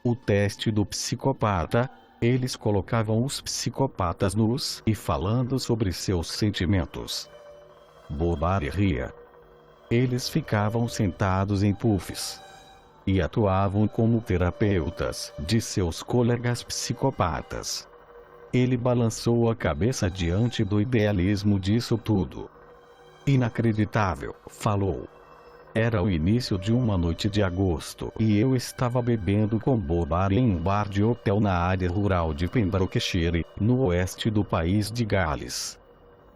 O teste do psicopata. Eles colocavam os psicopatas nus e falando sobre seus sentimentos. Bobari ria. Eles ficavam sentados em puffs e atuavam como terapeutas de seus colegas psicopatas. Ele balançou a cabeça diante do idealismo disso tudo. Inacreditável, falou. Era o início de uma noite de agosto e eu estava bebendo com Bobari em um bar de hotel na área rural de Pembrokeshire, no oeste do país de Gales.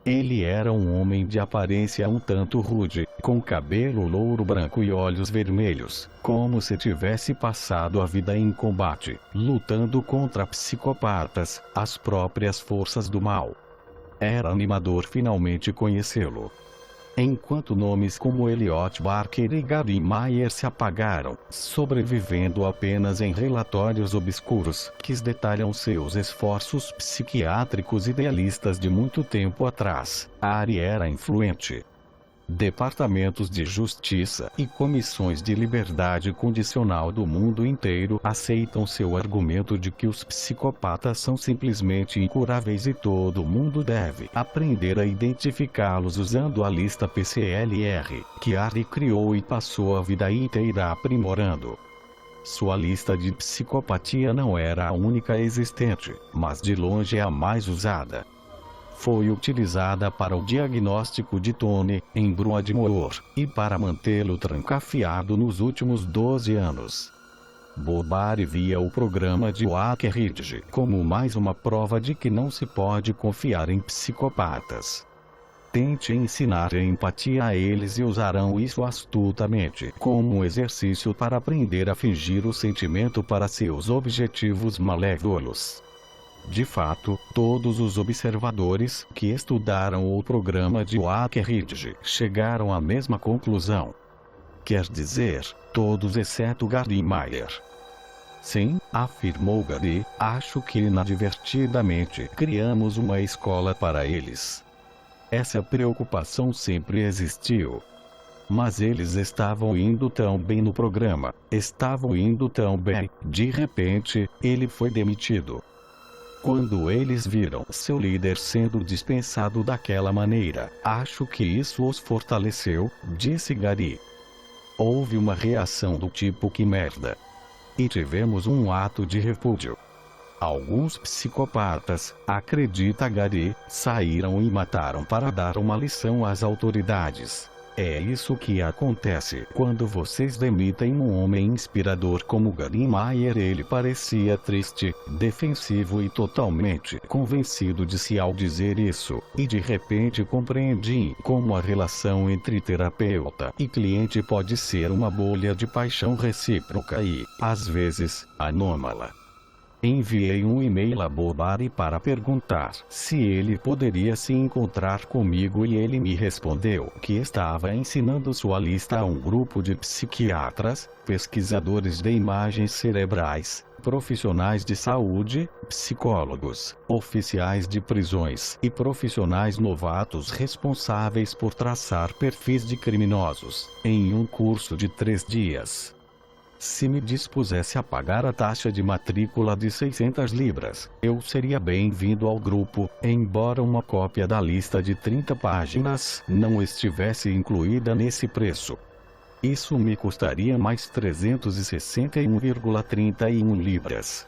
Ele era um homem de aparência um tanto rude, com cabelo louro branco e olhos vermelhos, como se tivesse passado a vida em combate, lutando contra psicopatas, as próprias forças do mal. Era animador finalmente conhecê-lo. Enquanto nomes como Elliot Barker e Gary Meyer se apagaram, sobrevivendo apenas em relatórios obscuros que detalham seus esforços psiquiátricos idealistas de muito tempo atrás, a área era influente. Departamentos de justiça e comissões de liberdade condicional do mundo inteiro aceitam seu argumento de que os psicopatas são simplesmente incuráveis e todo mundo deve aprender a identificá-los usando a lista PCLR, que Ari criou e passou a vida inteira aprimorando. Sua lista de psicopatia não era a única existente, mas de longe a mais usada. Foi utilizada para o diagnóstico de Tony, em Broadmoor, e para mantê-lo trancafiado nos últimos 12 anos. Bobari via o programa de Wakeridge como mais uma prova de que não se pode confiar em psicopatas. Tente ensinar a empatia a eles e usarão isso astutamente como um exercício para aprender a fingir o sentimento para seus objetivos malévolos. De fato, todos os observadores que estudaram o programa de Wakeridge chegaram à mesma conclusão. Quer dizer, todos exceto Gary Meyer. Sim, afirmou Gary, acho que inadvertidamente criamos uma escola para eles. Essa preocupação sempre existiu. Mas eles estavam indo tão bem no programa, estavam indo tão bem, de repente, ele foi demitido. Quando eles viram seu líder sendo dispensado daquela maneira, acho que isso os fortaleceu, disse Gary. Houve uma reação do tipo que merda. E tivemos um ato de repúdio. Alguns psicopatas, acredita Gary, saíram e mataram para dar uma lição às autoridades. É isso que acontece quando vocês demitem um homem inspirador como Gary Meyer. Ele parecia triste, defensivo e totalmente convencido de si ao dizer isso, e de repente compreendi como a relação entre terapeuta e cliente pode ser uma bolha de paixão recíproca e, às vezes, anômala. Enviei um e-mail a Bobari para perguntar se ele poderia se encontrar comigo e ele me respondeu que estava ensinando sua lista a um grupo de psiquiatras, pesquisadores de imagens cerebrais, profissionais de saúde, psicólogos, oficiais de prisões e profissionais novatos responsáveis por traçar perfis de criminosos, em um curso de 3 dias. Se me dispusesse a pagar a taxa de matrícula de 600 libras, eu seria bem-vindo ao grupo, embora uma cópia da lista de 30 páginas não estivesse incluída nesse preço. Isso me custaria mais 361,31 libras.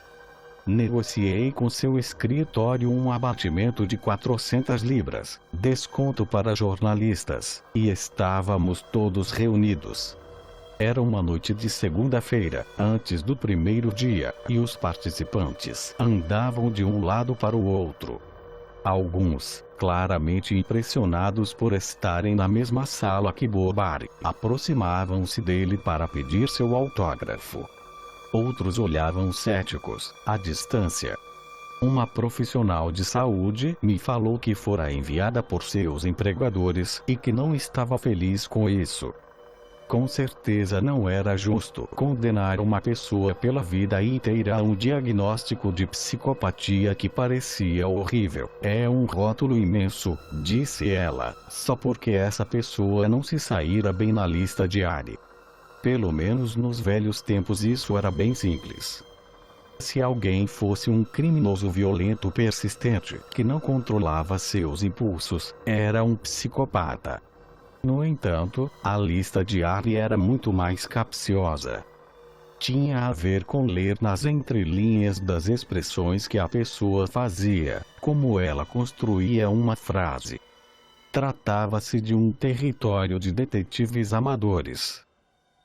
Negociei com seu escritório um abatimento de 400 libras, desconto para jornalistas, e estávamos todos reunidos. Era uma noite de segunda-feira, antes do primeiro dia, e os participantes andavam de um lado para o outro. Alguns, claramente impressionados por estarem na mesma sala que Bobari, aproximavam-se dele para pedir seu autógrafo. Outros olhavam céticos, à distância. Uma profissional de saúde me falou que fora enviada por seus empregadores e que não estava feliz com isso. Com certeza não era justo condenar uma pessoa pela vida inteira a um diagnóstico de psicopatia que parecia horrível. É um rótulo imenso, disse ela, só porque essa pessoa não se saíra bem na lista de Ari. Pelo menos nos velhos tempos isso era bem simples. Se alguém fosse um criminoso violento persistente que não controlava seus impulsos, era um psicopata. No entanto, a lista de Ari era muito mais capciosa. Tinha a ver com ler nas entrelinhas das expressões que a pessoa fazia, como ela construía uma frase. Tratava-se de um território de detetives amadores.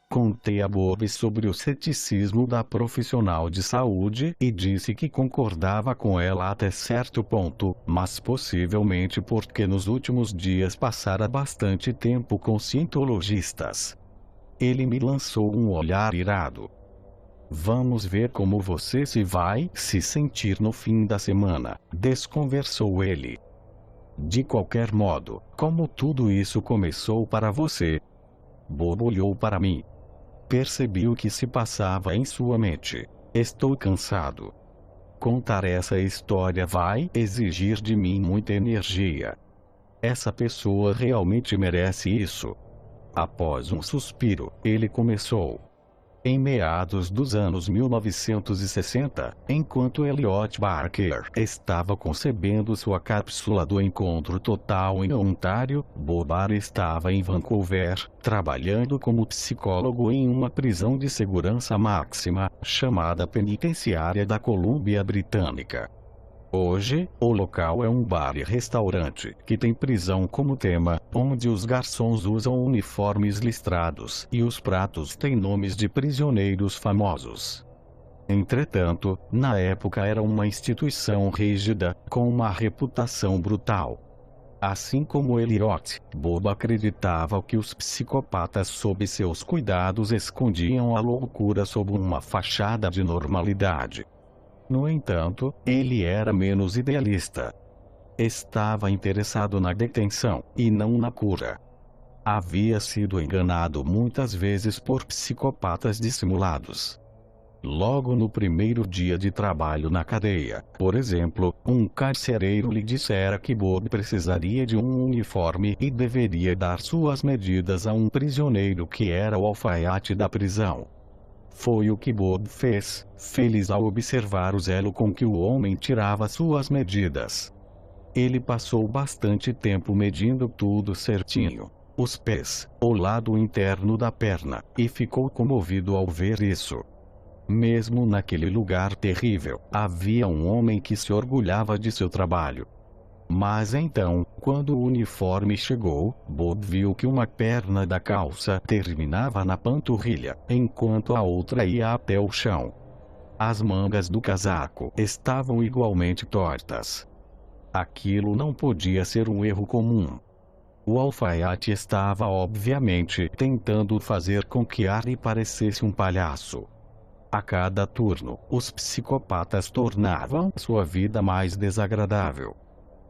Contei a Bob sobre o ceticismo da profissional de saúde e disse que concordava com ela até certo ponto, mas possivelmente porque nos últimos dias passara bastante tempo com cientologistas. Ele me lançou um olhar irado. Vamos ver como você vai se sentir no fim da semana, desconversou ele. De qualquer modo, como tudo isso começou para você? Bob olhou para mim. Percebi o que se passava em sua mente. Estou cansado. Contar essa história vai exigir de mim muita energia. Essa pessoa realmente merece isso. Após um suspiro, ele começou. Em meados dos anos 1960, enquanto Elliot Barker estava concebendo sua cápsula do encontro total em Ontário, Bob estava em Vancouver, trabalhando como psicólogo em uma prisão de segurança máxima, chamada Penitenciária da Colômbia Britânica. Hoje, o local é um bar e restaurante que tem prisão como tema, onde os garçons usam uniformes listrados e os pratos têm nomes de prisioneiros famosos. Entretanto, na época era uma instituição rígida, com uma reputação brutal. Assim como Elliot, Bob acreditava que os psicopatas sob seus cuidados escondiam a loucura sob uma fachada de normalidade. No entanto, ele era menos idealista. Estava interessado na detenção, e não na cura. Havia sido enganado muitas vezes por psicopatas dissimulados. Logo no primeiro dia de trabalho na cadeia, por exemplo, um carcereiro lhe dissera que Bob precisaria de um uniforme e deveria dar suas medidas a um prisioneiro que era o alfaiate da prisão. Foi o que Bob fez, feliz ao observar o zelo com que o homem tirava suas medidas. Ele passou bastante tempo medindo tudo certinho, os pés, o lado interno da perna, e ficou comovido ao ver isso. Mesmo naquele lugar terrível, havia um homem que se orgulhava de seu trabalho. Mas então, quando o uniforme chegou, Bob viu que uma perna da calça terminava na panturrilha, enquanto a outra ia até o chão. As mangas do casaco estavam igualmente tortas. Aquilo não podia ser um erro comum. O alfaiate estava obviamente tentando fazer com que Ari parecesse um palhaço. A cada turno, os psicopatas tornavam sua vida mais desagradável.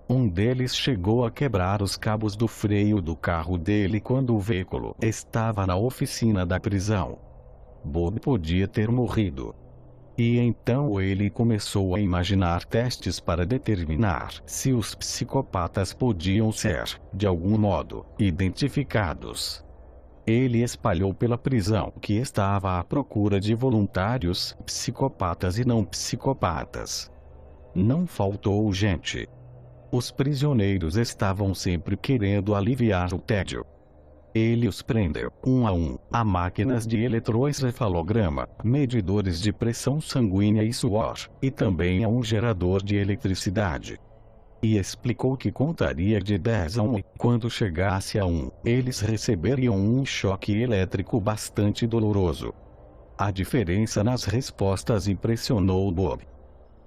Um deles chegou a quebrar os cabos do freio do carro dele quando o veículo estava na oficina da prisão. Bob podia ter morrido. E então ele começou a imaginar testes para determinar se os psicopatas podiam ser, de algum modo, identificados. Ele espalhou pela prisão que estava à procura de voluntários, psicopatas e não psicopatas. Não faltou gente. Os prisioneiros estavam sempre querendo aliviar o tédio. Ele os prendeu, um a máquinas de eletroencefalograma, medidores de pressão sanguínea e suor, e também a um gerador de eletricidade. E explicou que contaria de 10 a 1 e, quando chegasse a 1, eles receberiam um choque elétrico bastante doloroso. A diferença nas respostas impressionou Bob.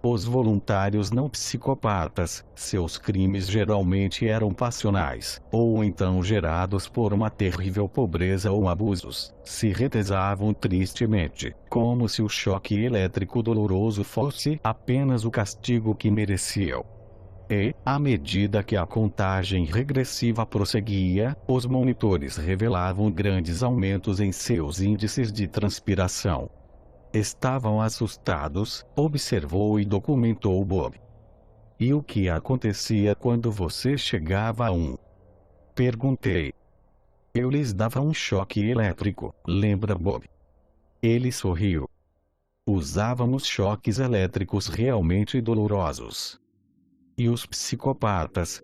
Os voluntários não psicopatas, seus crimes geralmente eram passionais, ou então gerados por uma terrível pobreza ou abusos, se retesavam tristemente, como se o choque elétrico doloroso fosse apenas o castigo que mereciam. E, à medida que a contagem regressiva prosseguia, os monitores revelavam grandes aumentos em seus índices de transpiração. Estavam assustados, observou e documentou Bob. E o que acontecia quando você chegava a 1? Perguntei. Eu lhes dava um choque elétrico, lembra Bob? Ele sorriu. Usávamos choques elétricos realmente dolorosos. E os psicopatas?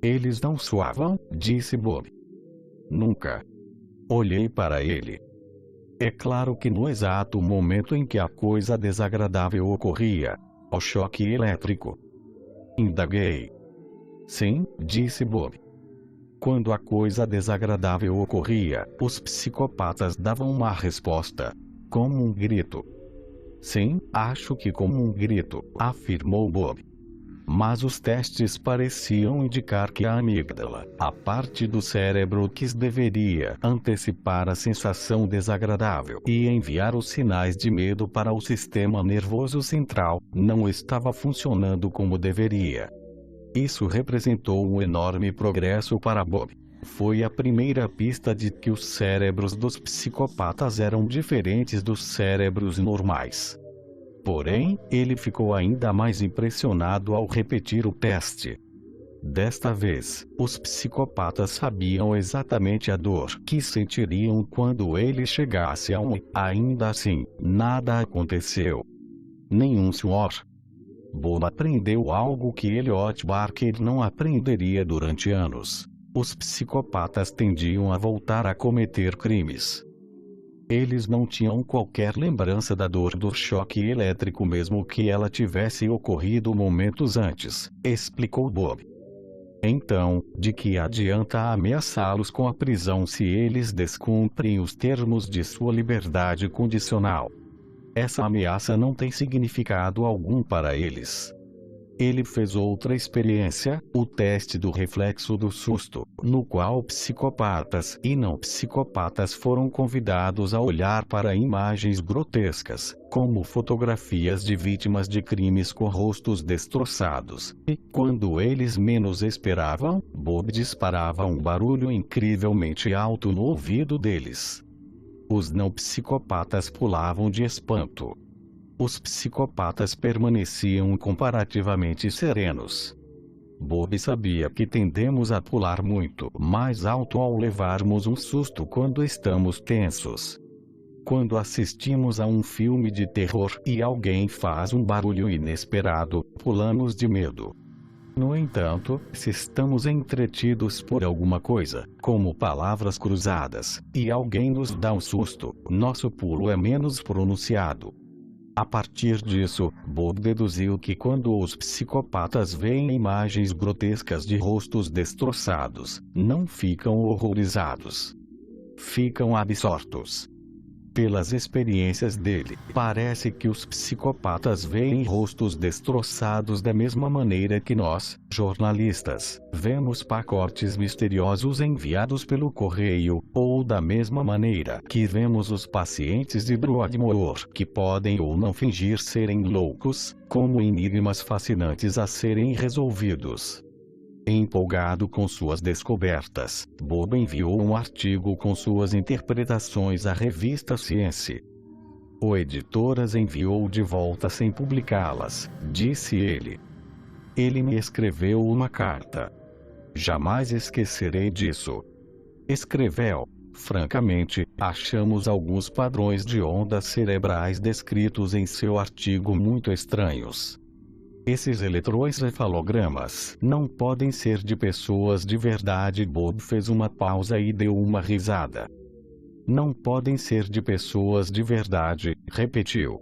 Eles não suavam, disse Bob. Nunca. Olhei para ele. É claro que no exato momento em que a coisa desagradável ocorria, o choque elétrico. Indaguei. Sim, disse Bob. Quando a coisa desagradável ocorria, os psicopatas davam uma resposta, como um grito. Sim, acho que como um grito, afirmou Bob. Mas os testes pareciam indicar que a amígdala, a parte do cérebro que deveria antecipar a sensação desagradável e enviar os sinais de medo para o sistema nervoso central, não estava funcionando como deveria. Isso representou um enorme progresso para Bob. Foi a primeira pista de que os cérebros dos psicopatas eram diferentes dos cérebros normais. Porém, ele ficou ainda mais impressionado ao repetir o teste. Desta vez, os psicopatas sabiam exatamente a dor que sentiriam quando ele chegasse a um. Ainda assim, nada aconteceu. Nenhum suor. Bob aprendeu algo que Elliot Barker não aprenderia durante anos. Os psicopatas tendiam a voltar a cometer crimes. Eles não tinham qualquer lembrança da dor do choque elétrico mesmo que ela tivesse ocorrido momentos antes, explicou Bob. Então, de que adianta ameaçá-los com a prisão se eles descumprem os termos de sua liberdade condicional? Essa ameaça não tem significado algum para eles. Ele fez outra experiência, o teste do reflexo do susto, no qual psicopatas e não psicopatas foram convidados a olhar para imagens grotescas, como fotografias de vítimas de crimes com rostos destroçados, e, quando eles menos esperavam, Bob disparava um barulho incrivelmente alto no ouvido deles. Os não psicopatas pulavam de espanto. Os psicopatas permaneciam comparativamente serenos. Bob sabia que tendemos a pular muito mais alto ao levarmos um susto quando estamos tensos. Quando assistimos a um filme de terror e alguém faz um barulho inesperado, pulamos de medo. No entanto, se estamos entretidos por alguma coisa, como palavras cruzadas, e alguém nos dá um susto, nosso pulo é menos pronunciado. A partir disso, Bob deduziu que quando os psicopatas veem imagens grotescas de rostos destroçados, não ficam horrorizados. Ficam absortos. Pelas experiências dele, parece que os psicopatas veem rostos destroçados da mesma maneira que nós, jornalistas, vemos pacotes misteriosos enviados pelo correio, ou da mesma maneira que vemos os pacientes de Broadmoor que podem ou não fingir serem loucos, como enigmas fascinantes a serem resolvidos. Empolgado com suas descobertas, Bob enviou um artigo com suas interpretações à revista Science. O editor as enviou de volta sem publicá-las, disse ele. Ele me escreveu uma carta. Jamais esquecerei disso. Escreveu: francamente, achamos alguns padrões de ondas cerebrais descritos em seu artigo muito estranhos. Esses eletroencefalogramas não podem ser de pessoas de verdade. Bob fez uma pausa e deu uma risada. Não podem ser de pessoas de verdade, repetiu.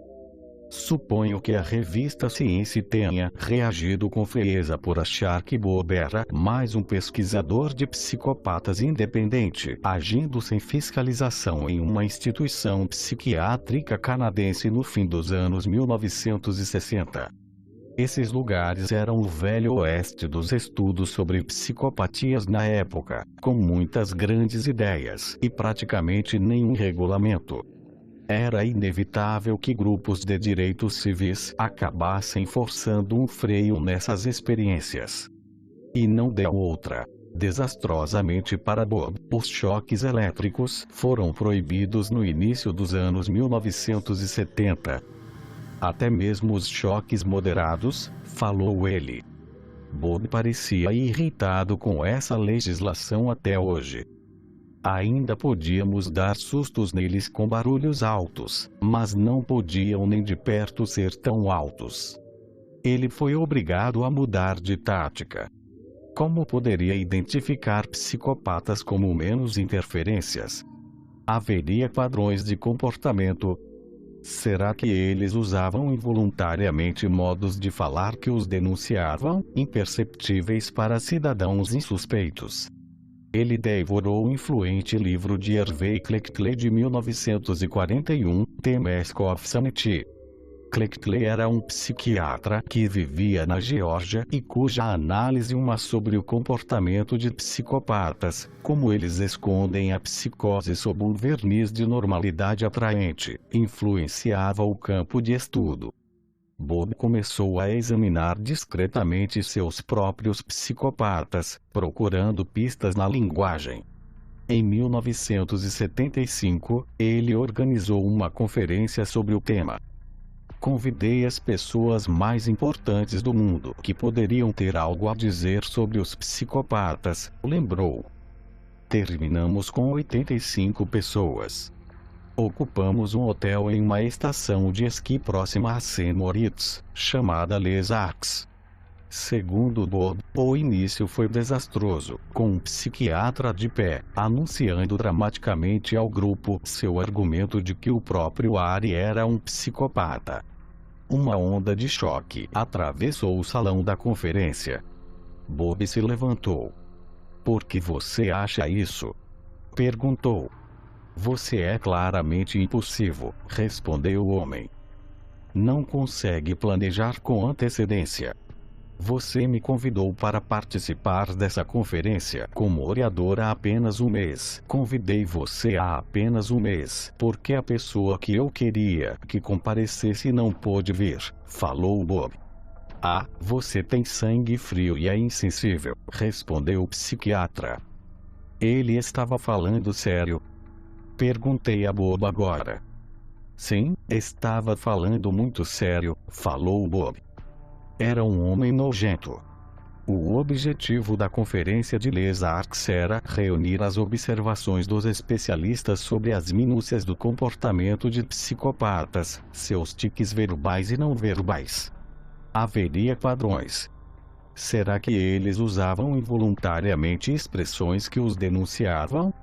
Suponho que a revista Science tenha reagido com frieza por achar que Bob era mais um pesquisador de psicopatas independente, agindo sem fiscalização em uma instituição psiquiátrica canadense no fim dos anos 1960. Esses lugares eram o velho oeste dos estudos sobre psicopatias na época, com muitas grandes ideias e praticamente nenhum regulamento. Era inevitável que grupos de direitos civis acabassem forçando um freio nessas experiências. E não deu outra. Desastrosamente para Bob, os choques elétricos foram proibidos no início dos anos 1970. Até mesmo os choques moderados, falou ele. Bob parecia irritado com essa legislação até hoje. Ainda podíamos dar sustos neles com barulhos altos, mas não podiam nem de perto ser tão altos. Ele foi obrigado a mudar de tática. Como poderia identificar psicopatas como menos interferências? Haveria padrões de comportamento? Será que eles usavam involuntariamente modos de falar que os denunciavam, imperceptíveis para cidadãos insuspeitos? Ele devorou o influente livro de Hervé Clecquelet de 1941, The Mask of Sanity. Clecquelet era um psiquiatra que vivia na Geórgia e cuja análise sobre o comportamento de psicopatas, como eles escondem a psicose sob um verniz de normalidade atraente, influenciava o campo de estudo. Bob começou a examinar discretamente seus próprios psicopatas, procurando pistas na linguagem. Em 1975, ele organizou uma conferência sobre o tema. Convidei as pessoas mais importantes do mundo que poderiam ter algo a dizer sobre os psicopatas, lembrou. Terminamos com 85 pessoas. Ocupamos um hotel em uma estação de esqui próxima a Saint-Moritz, chamada Les Arcs. Segundo Bob, o início foi desastroso, com um psiquiatra de pé, anunciando dramaticamente ao grupo seu argumento de que o próprio Ari era um psicopata. Uma onda de choque atravessou o salão da conferência. Bob se levantou. Por que você acha isso? Perguntou. Você é claramente impulsivo, respondeu o homem. Não consegue planejar com antecedência. Você me convidou para participar dessa conferência como orador há apenas um mês. Convidei você há apenas um mês, porque a pessoa que eu queria que comparecesse não pôde vir, falou Bob. Ah, você tem sangue frio e é insensível, respondeu o psiquiatra. Ele estava falando sério? Perguntei a Bob agora. Sim, estava falando muito sério, falou Bob. Era um homem nojento. O objetivo da conferência de Les Arcs era reunir as observações dos especialistas sobre as minúcias do comportamento de psicopatas, seus tiques verbais e não verbais. Haveria padrões. Será que eles usavam involuntariamente expressões que os denunciavam?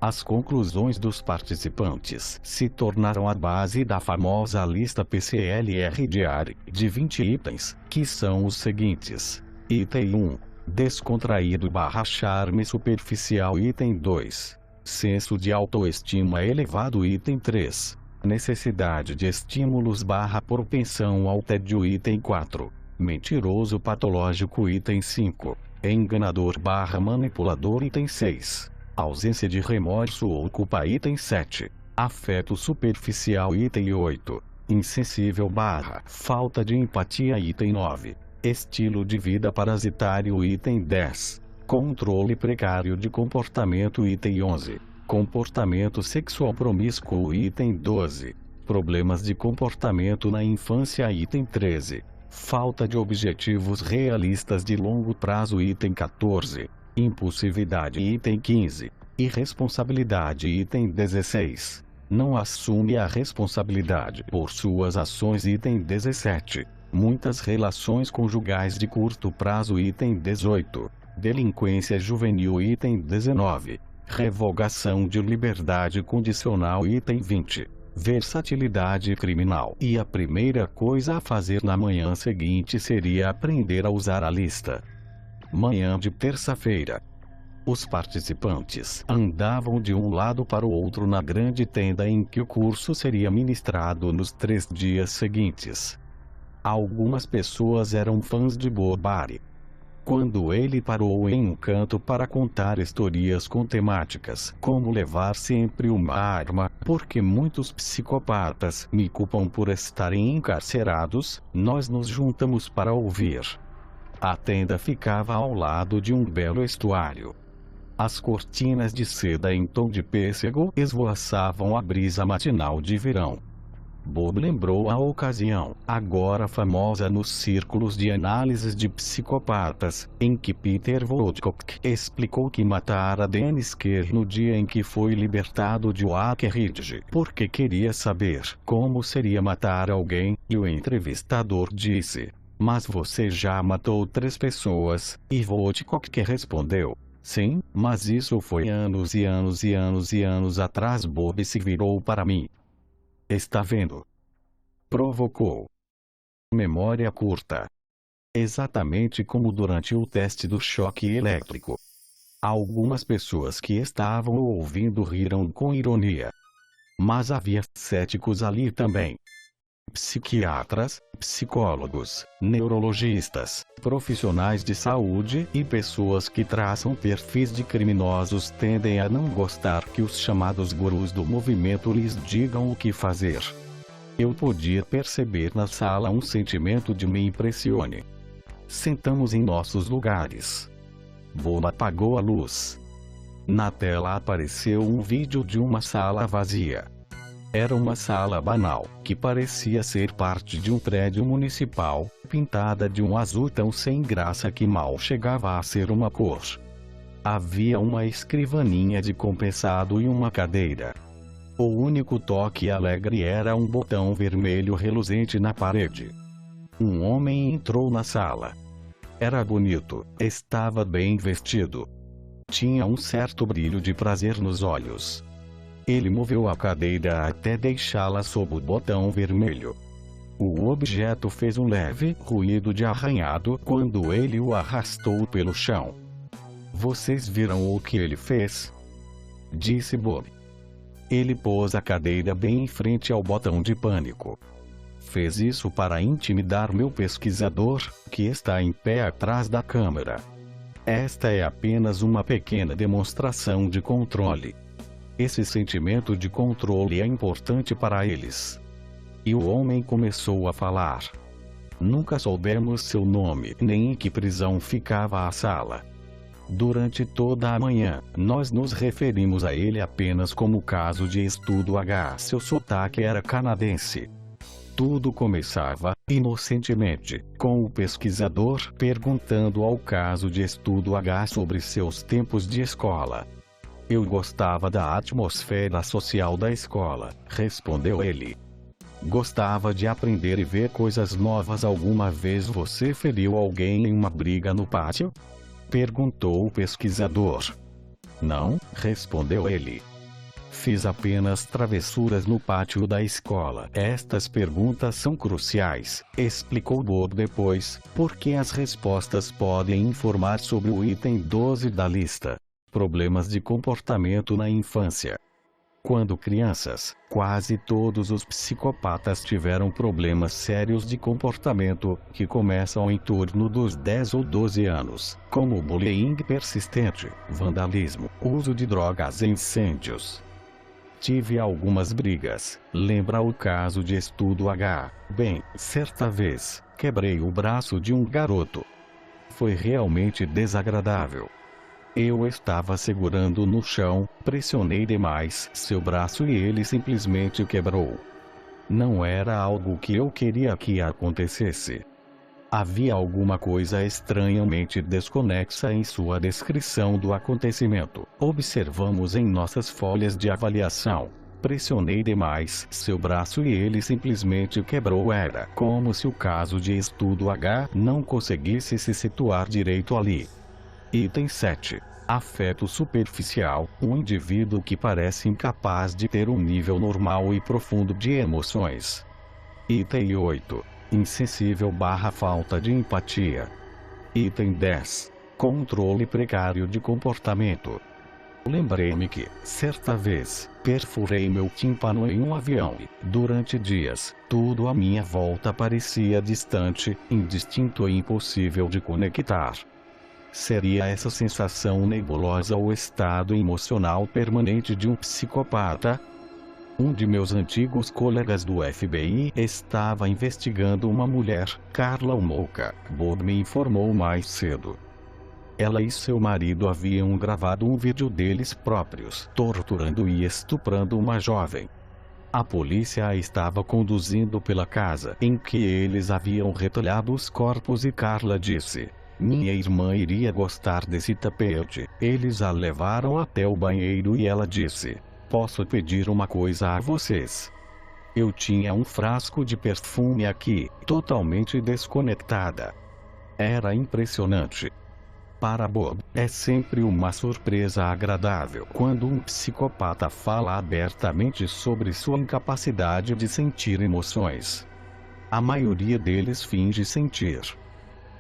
As conclusões dos participantes se tornaram a base da famosa lista PCLR de Ari, de 20 itens, que são os seguintes. Item 1. Descontraído/charme superficial. Item 2. Senso de autoestima elevado. Item 3. Necessidade de estímulos/propensão ao tédio. Item 4. Mentiroso patológico. Item 5. Enganador/manipulador. Item 6. Ausência de remorso ou culpa. Item 7. Afeto superficial. Item 8. Insensível/falta de empatia. Item 9. Estilo de vida parasitário. Item 10. Controle precário de comportamento. Item 11. Comportamento sexual promíscuo. Item 12. Problemas de comportamento na infância. Item 13. Falta de objetivos realistas de longo prazo. Item 14. Impulsividade. Item 15. Irresponsabilidade. Item 16. Não assume a responsabilidade por suas ações. Item 17. Muitas relações conjugais de curto prazo. Item 18. Delinquência juvenil. Item 19. Revogação de liberdade condicional. Item 20. Versatilidade criminal. E a primeira coisa a fazer na manhã seguinte seria aprender a usar a lista. Manhã de terça-feira. Os participantes andavam de um lado para o outro na grande tenda em que o curso seria ministrado nos 3 dias seguintes. Algumas pessoas eram fãs de Bob Ari. Quando ele parou em um canto para contar historias com temáticas como levar sempre uma arma, porque muitos psicopatas me culpam por estarem encarcerados, nós nos juntamos para ouvir. A tenda ficava ao lado de um belo estuário. As cortinas de seda em tom de pêssego esvoaçavam a brisa matinal de verão. Bob lembrou a ocasião, agora famosa nos círculos de análises de psicopatas, em que Peter Woodcock explicou que matara Dennis Kerr no dia em que foi libertado de Oak Ridge, porque queria saber como seria matar alguém, e o entrevistador disse: "Mas você já matou 3 pessoas", e Woodcock respondeu: "Sim, mas isso foi anos e anos e anos e anos atrás." Bob se virou para mim. "Está vendo?" Provocou. Memória curta. Exatamente como durante o teste do choque elétrico. Algumas pessoas que estavam ouvindo riram com ironia. Mas havia céticos ali também. Psiquiatras, psicólogos, neurologistas, profissionais de saúde e pessoas que traçam perfis de criminosos tendem a não gostar que os chamados gurus do movimento lhes digam o que fazer. Eu podia perceber na sala um sentimento de me impressione. Sentamos em nossos lugares. Bob apagou a luz. Na tela apareceu um vídeo de uma sala vazia. Era uma sala banal, que parecia ser parte de um prédio municipal, pintada de um azul tão sem graça que mal chegava a ser uma cor. Havia uma escrivaninha de compensado e uma cadeira. O único toque alegre era um botão vermelho reluzente na parede. Um homem entrou na sala. Era bonito, estava bem vestido. Tinha um certo brilho de prazer nos olhos. Ele moveu a cadeira até deixá-la sob o botão vermelho. O objeto fez um leve ruído de arranhado quando ele o arrastou pelo chão. "Vocês viram o que ele fez?" disse Bob. Ele pôs a cadeira bem em frente ao botão de pânico. Fez isso para intimidar meu pesquisador, que está em pé atrás da câmera. Esta é apenas uma pequena demonstração de controle. Esse sentimento de controle é importante para eles. E o homem começou a falar. Nunca soubemos seu nome, nem em que prisão ficava a sala. Durante toda a manhã, nós nos referimos a ele apenas como caso de estudo H. Seu sotaque era canadense. Tudo começava, inocentemente, com o pesquisador perguntando ao caso de estudo H sobre seus tempos de escola. "Eu gostava da atmosfera social da escola", respondeu ele. "Gostava de aprender e ver coisas novas." "Alguma vez você feriu alguém em uma briga no pátio?" perguntou o pesquisador. "Não", respondeu ele. "Fiz apenas travessuras no pátio da escola." Estas perguntas são cruciais, explicou Bob depois, porque as respostas podem informar sobre o item 12 da lista: problemas de comportamento na infância. Quando crianças, quase todos os psicopatas tiveram problemas sérios de comportamento, que começam em torno dos 10 ou 12 anos, como bullying persistente, vandalismo, uso de drogas e incêndios. "Tive algumas brigas", lembra o caso de estudo H. "Bem, certa vez, quebrei o braço de um garoto. Foi realmente desagradável. Eu estava segurando no chão, pressionei demais seu braço e ele simplesmente quebrou. Não era algo que eu queria que acontecesse." Havia alguma coisa estranhamente desconexa em sua descrição do acontecimento. "Observamos em nossas folhas de avaliação. Pressionei demais seu braço e ele simplesmente quebrou." Era como se o caso de estudo H não conseguisse se situar direito ali. Item 7. Afeto superficial, um indivíduo que parece incapaz de ter um nível normal e profundo de emoções. Item 8. Insensível/falta de empatia. Item 10. Controle precário de comportamento. Lembrei-me que, certa vez, perfurei meu tímpano em um avião e, durante dias, tudo à minha volta parecia distante, indistinto e impossível de conectar. Seria essa sensação nebulosa o estado emocional permanente de um psicopata? Um de meus antigos colegas do FBI estava investigando uma mulher, Carla Homolka, Bob me informou mais cedo. Ela e seu marido haviam gravado um vídeo deles próprios torturando e estuprando uma jovem. A polícia a estava conduzindo pela casa em que eles haviam retalhado os corpos e Carla disse: minha irmã iria gostar desse tapete. Eles a levaram até o banheiro e ela disse: posso pedir uma coisa a vocês? Eu tinha um frasco de perfume aqui, totalmente desconectada. Era impressionante. Para Bob, é sempre uma surpresa agradável quando um psicopata fala abertamente sobre sua incapacidade de sentir emoções. A maioria deles finge sentir.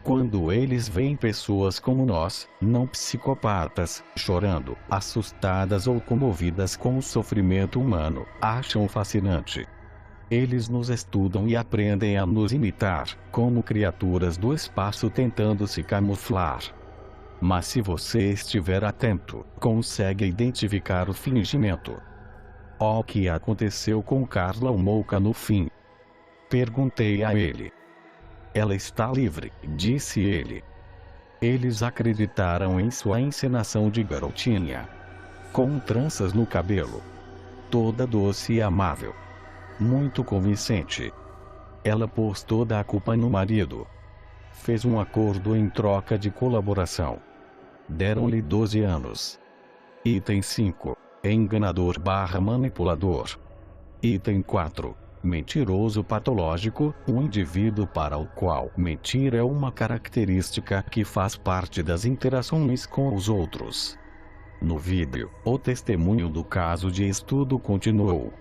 Quando eles veem pessoas como nós, não psicopatas, chorando, assustadas ou comovidas com o sofrimento humano, acham fascinante. Eles nos estudam e aprendem a nos imitar, como criaturas do espaço tentando se camuflar. Mas se você estiver atento, consegue identificar o fingimento. O que aconteceu com Carla Homolka no fim? Perguntei a ele. Ela está livre, disse ele. Eles acreditaram em sua encenação de garotinha. Com tranças no cabelo. Toda doce e amável. Muito convincente. Ela pôs toda a culpa no marido. Fez um acordo em troca de colaboração. Deram-lhe 12 anos. Item 5. Enganador/manipulador. Item 4. Mentiroso patológico, um indivíduo para o qual mentir é uma característica que faz parte das interações com os outros. No vídeo, o testemunho do caso de estudo continuou.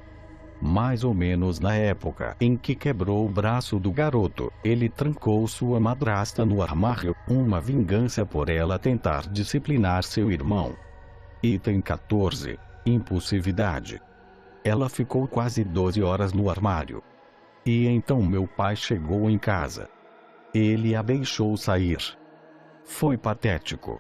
Mais ou menos na época em que quebrou o braço do garoto, ele trancou sua madrasta no armário, uma vingança por ela tentar disciplinar seu irmão. Item 14. Impulsividade. Ela ficou quase 12 horas no armário. E então meu pai chegou em casa. Ele a deixou sair. Foi patético.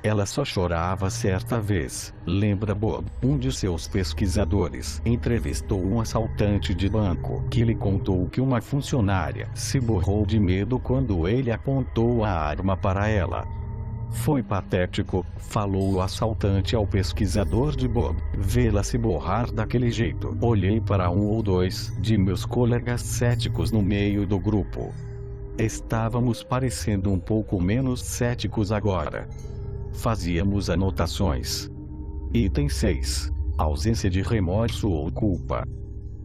Ela só chorava certa vez, lembra Bob. Um de seus pesquisadores entrevistou um assaltante de banco que lhe contou que uma funcionária se borrou de medo quando ele apontou a arma para ela. Foi patético, falou o assaltante ao pesquisador de Bob, vê-la se borrar daquele jeito. Olhei para um ou dois de meus colegas céticos no meio do grupo. Estávamos parecendo um pouco menos céticos agora. Fazíamos anotações. Item 6. Ausência de remorso ou culpa.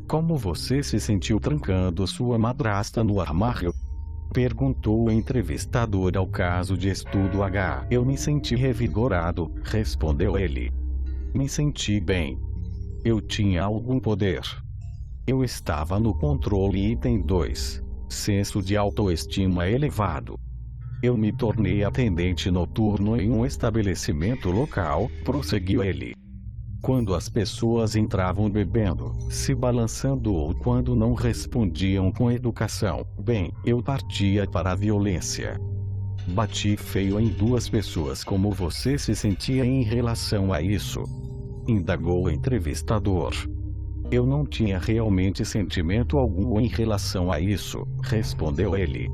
Como você se sentiu trancando sua madrasta no armário? Perguntou o entrevistador ao caso de estudo H. Eu me senti revigorado, respondeu ele. Me senti bem. Eu tinha algum poder. Eu estava no controle. Item 2. Senso de autoestima elevado. Eu me tornei atendente noturno em um estabelecimento local, prosseguiu ele. Quando as pessoas entravam bebendo, se balançando ou quando não respondiam com educação, bem, eu partia para a violência. Bati feio em 2 pessoas. Como você se sentia em relação a isso? Indagou o entrevistador. Eu não tinha realmente sentimento algum em relação a isso, respondeu ele.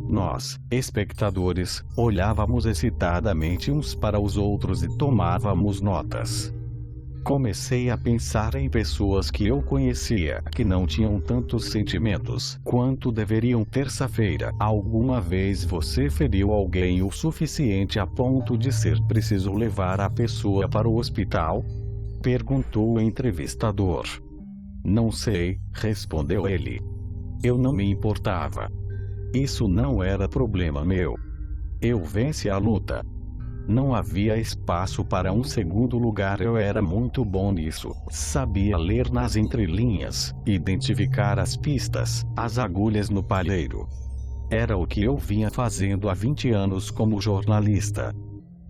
Nós, espectadores, olhávamos excitadamente uns para os outros e tomávamos notas. Comecei a pensar em pessoas que eu conhecia que não tinham tantos sentimentos quanto deveriam. Terça-feira, alguma vez você feriu alguém o suficiente a ponto de ser preciso levar a pessoa para o hospital? Perguntou o entrevistador. Não sei, respondeu ele. Eu não me importava. Isso não era problema meu. Eu venci a luta. Não havia espaço para um segundo lugar. Eu era muito bom nisso. Sabia ler nas entrelinhas, identificar as pistas, as agulhas no palheiro. Era o que eu vinha fazendo há 20 anos como jornalista.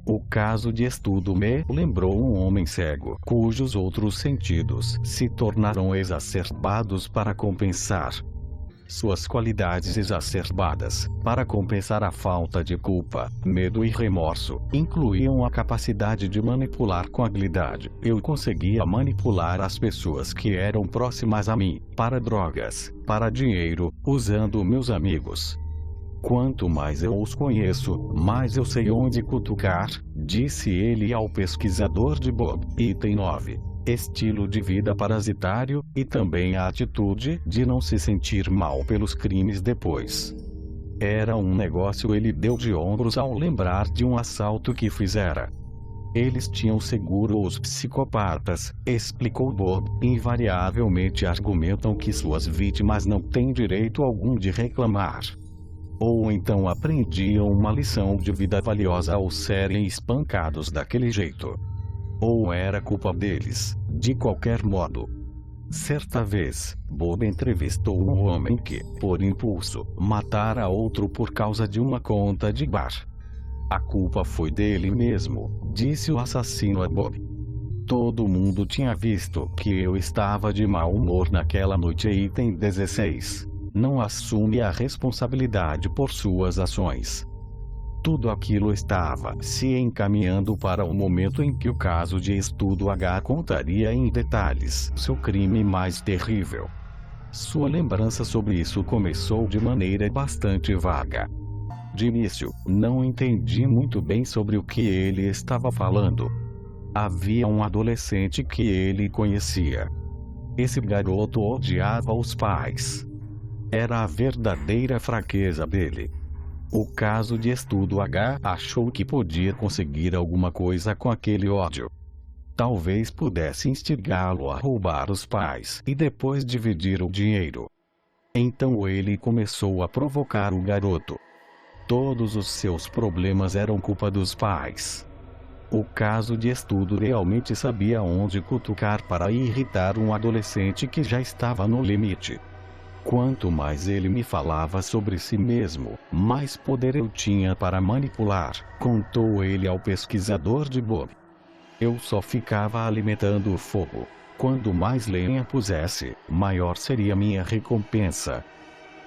O caso de estudo me lembrou um homem cego, cujos outros sentidos se tornaram exacerbados para compensar suas qualidades exacerbadas, para compensar a falta de culpa, medo e remorso, incluíam a capacidade de manipular com habilidade. Eu conseguia manipular as pessoas que eram próximas a mim, para drogas, para dinheiro, usando meus amigos. Quanto mais eu os conheço, mais eu sei onde cutucar, disse ele ao pesquisador de Bob. Item 9. estilo de vida parasitário, e também a atitude de não se sentir mal pelos crimes depois. Era um negócio. Ele deu de ombros ao lembrar de um assalto que fizera. Eles tinham seguro. Os psicopatas, explicou Bob, invariavelmente argumentam que suas vítimas não têm direito algum de reclamar. Ou então aprendiam uma lição de vida valiosa ao serem espancados daquele jeito. Ou era culpa deles, de qualquer modo. Certa vez, Bob entrevistou um homem que, por impulso, matara outro por causa de uma conta de bar. A culpa foi dele mesmo, disse o assassino a Bob. Todo mundo tinha visto que eu estava de mau humor naquela noite. Item 16. Não assume a responsabilidade por suas ações. Tudo aquilo estava se encaminhando para o momento em que o caso de Estudo H contaria em detalhes seu crime mais terrível. Sua lembrança sobre isso começou de maneira bastante vaga. De início, não entendi muito bem sobre o que ele estava falando. Havia um adolescente que ele conhecia. Esse garoto odiava os pais. Era a verdadeira fraqueza dele. O caso de Estudo H achou que podia conseguir alguma coisa com aquele ódio. Talvez pudesse instigá-lo a roubar os pais e depois dividir o dinheiro. Então ele começou a provocar o garoto. Todos os seus problemas eram culpa dos pais. O caso de Estudo realmente sabia onde cutucar para irritar um adolescente que já estava no limite. Quanto mais ele me falava sobre si mesmo, mais poder eu tinha para manipular, contou ele ao pesquisador de Bob. Eu só ficava alimentando o fogo. Quanto mais lenha pusesse, maior seria minha recompensa.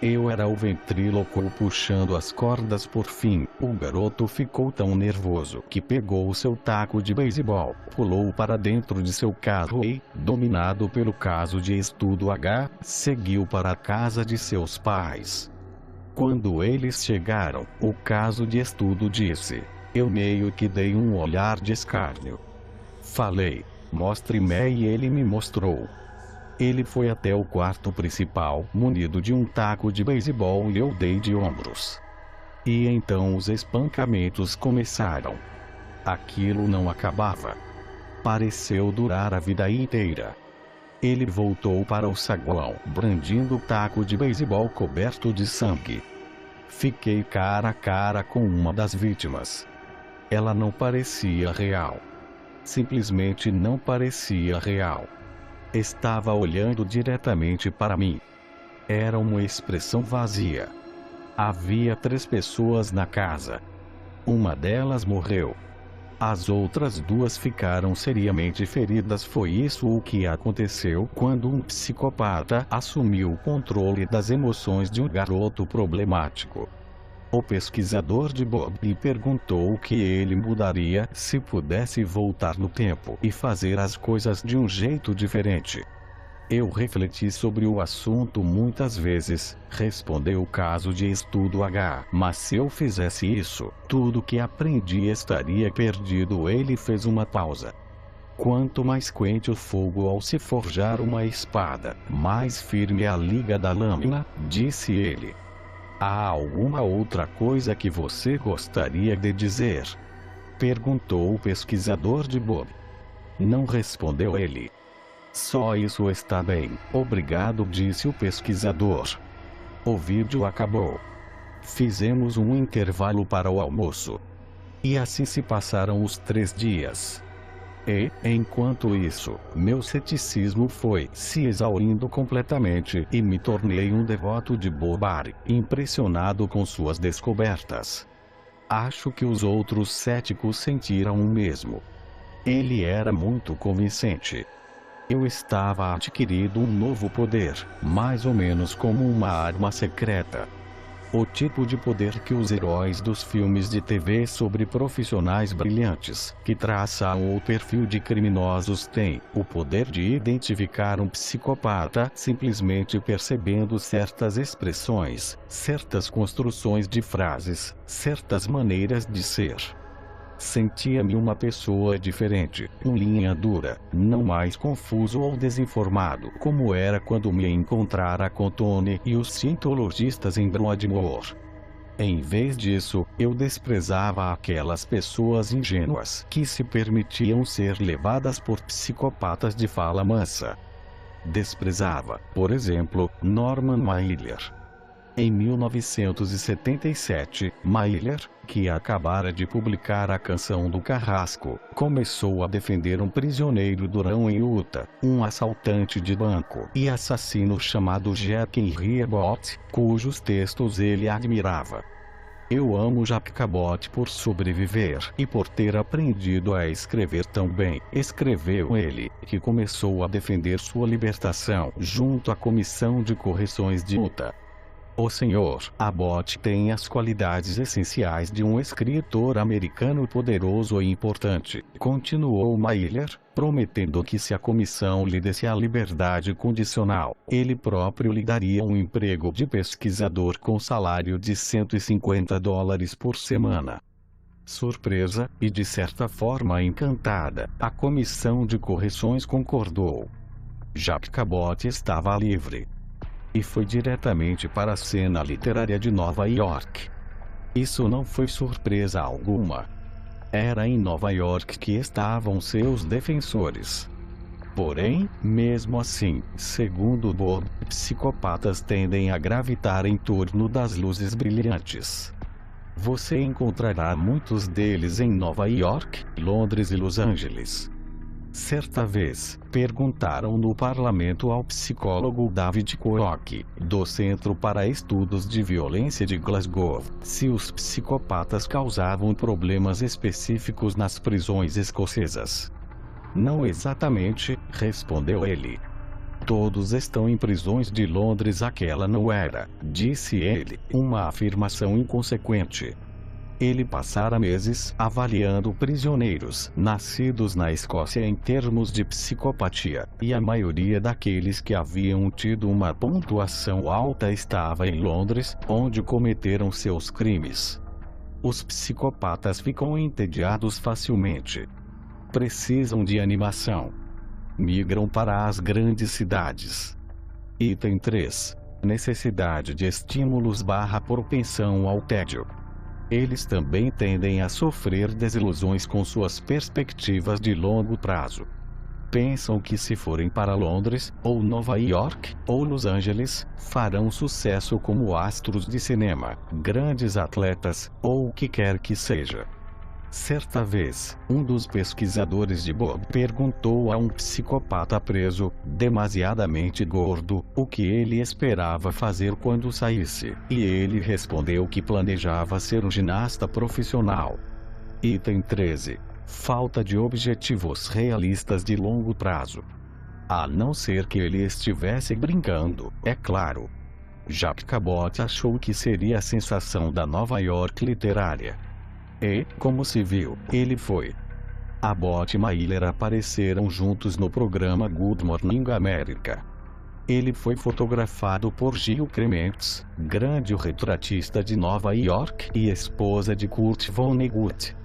Eu era o ventríloco puxando as cordas. Por fim, o garoto ficou tão nervoso que pegou seu taco de beisebol, pulou para dentro de seu carro e, dominado pelo caso de Estudo H, seguiu para a casa de seus pais. Quando eles chegaram, o caso de Estudo disse: eu meio que dei um olhar de escárnio. Falei: mostre-me, e ele me mostrou. Ele foi até o quarto principal, munido de um taco de beisebol, e eu dei de ombros. E então os espancamentos começaram. Aquilo não acabava. Pareceu durar a vida inteira. Ele voltou para o saguão, brandindo o taco de beisebol coberto de sangue. Fiquei cara a cara com uma das vítimas. Ela não parecia real. Simplesmente não parecia real. Estava olhando diretamente para mim. Era uma expressão vazia. Havia 3 pessoas na casa. Uma delas morreu. As outras 2 ficaram seriamente feridas. Foi isso o que aconteceu quando um psicopata assumiu o controle das emoções de um garoto problemático. O pesquisador de Bob lhe perguntou o que ele mudaria se pudesse voltar no tempo e fazer as coisas de um jeito diferente. Eu refleti sobre o assunto muitas vezes, respondeu o caso de Estudo H. Mas se eu fizesse isso, tudo que aprendi estaria perdido. Ele fez uma pausa. Quanto mais quente o fogo ao se forjar uma espada, mais firme a liga da lâmina, disse ele. Há alguma outra coisa que você gostaria de dizer? Perguntou o pesquisador de Bob. Não, respondeu ele. Só isso está bem, obrigado, disse o pesquisador. O vídeo acabou. Fizemos um intervalo para o almoço. E assim se passaram os 3 dias. E, enquanto isso, meu ceticismo foi se exaurindo completamente e me tornei um devoto de Bob, impressionado com suas descobertas. Acho que os outros céticos sentiram o mesmo. Ele era muito convincente. Eu estava adquirindo um novo poder, mais ou menos como uma arma secreta. O tipo de poder que os heróis dos filmes de TV sobre profissionais brilhantes, que traçam o perfil de criminosos têm, o poder de identificar um psicopata simplesmente percebendo certas expressões, certas construções de frases, certas maneiras de ser. Sentia-me uma pessoa diferente, linha dura, não mais confuso ou desinformado como era quando me encontrara com Tony e os cientologistas em Broadmoor. Em vez disso, eu desprezava aquelas pessoas ingênuas que se permitiam ser levadas por psicopatas de fala mansa. Desprezava, por exemplo, Norman Mailer. Em 1977, Mailer, que acabara de publicar a Canção do Carrasco, começou a defender um prisioneiro durão em Utah, um assaltante de banco e assassino chamado Jack Henry Abbott, cujos textos ele admirava. Eu amo Jack Abbott por sobreviver e por ter aprendido a escrever tão bem, escreveu ele, que começou a defender sua libertação junto à Comissão de Correções de Utah. O Sr. Abbott tem as qualidades essenciais de um escritor americano poderoso e importante, continuou Mailer, prometendo que se a comissão lhe desse a liberdade condicional, ele próprio lhe daria um emprego de pesquisador com salário de $150 por semana. Surpresa, e de certa forma encantada, a comissão de correções concordou. Jack Abbott estava livre. E foi diretamente para a cena literária de Nova York. Isso não foi surpresa alguma. Era em Nova York que estavam seus defensores. Porém, mesmo assim, segundo Bob, psicopatas tendem a gravitar em torno das luzes brilhantes. Você encontrará muitos deles em Nova York, Londres e Los Angeles. Certa vez, perguntaram no parlamento ao psicólogo David Koch, do Centro para Estudos de Violência de Glasgow, se os psicopatas causavam problemas específicos nas prisões escocesas. Não exatamente, respondeu ele. Todos estão em prisões de Londres. Aquela não era, disse ele, uma afirmação inconsequente. Ele passara meses avaliando prisioneiros nascidos na Escócia em termos de psicopatia, e a maioria daqueles que haviam tido uma pontuação alta estava em Londres, onde cometeram seus crimes. Os psicopatas ficam entediados facilmente. Precisam de animação. Migram para as grandes cidades. Item 3. Necessidade de estímulos/propensão ao tédio. Eles também tendem a sofrer desilusões com suas perspectivas de longo prazo. Pensam que se forem para Londres, ou Nova York, ou Los Angeles, farão sucesso como astros de cinema, grandes atletas, ou o que quer que seja. Certa vez, um dos pesquisadores de Bob perguntou a um psicopata preso, demasiadamente gordo, o que ele esperava fazer quando saísse, e ele respondeu que planejava ser um ginasta profissional. Item 13. Falta de objetivos realistas de longo prazo. A não ser que ele estivesse brincando, é claro. Jack Abbott achou que seria a sensação da Nova York literária. E, como se viu, ele foi. Abbott e Mailer apareceram juntos no programa Good Morning America. Ele foi fotografado por Gil Clements, grande retratista de Nova York e esposa de Kurt Vonnegut.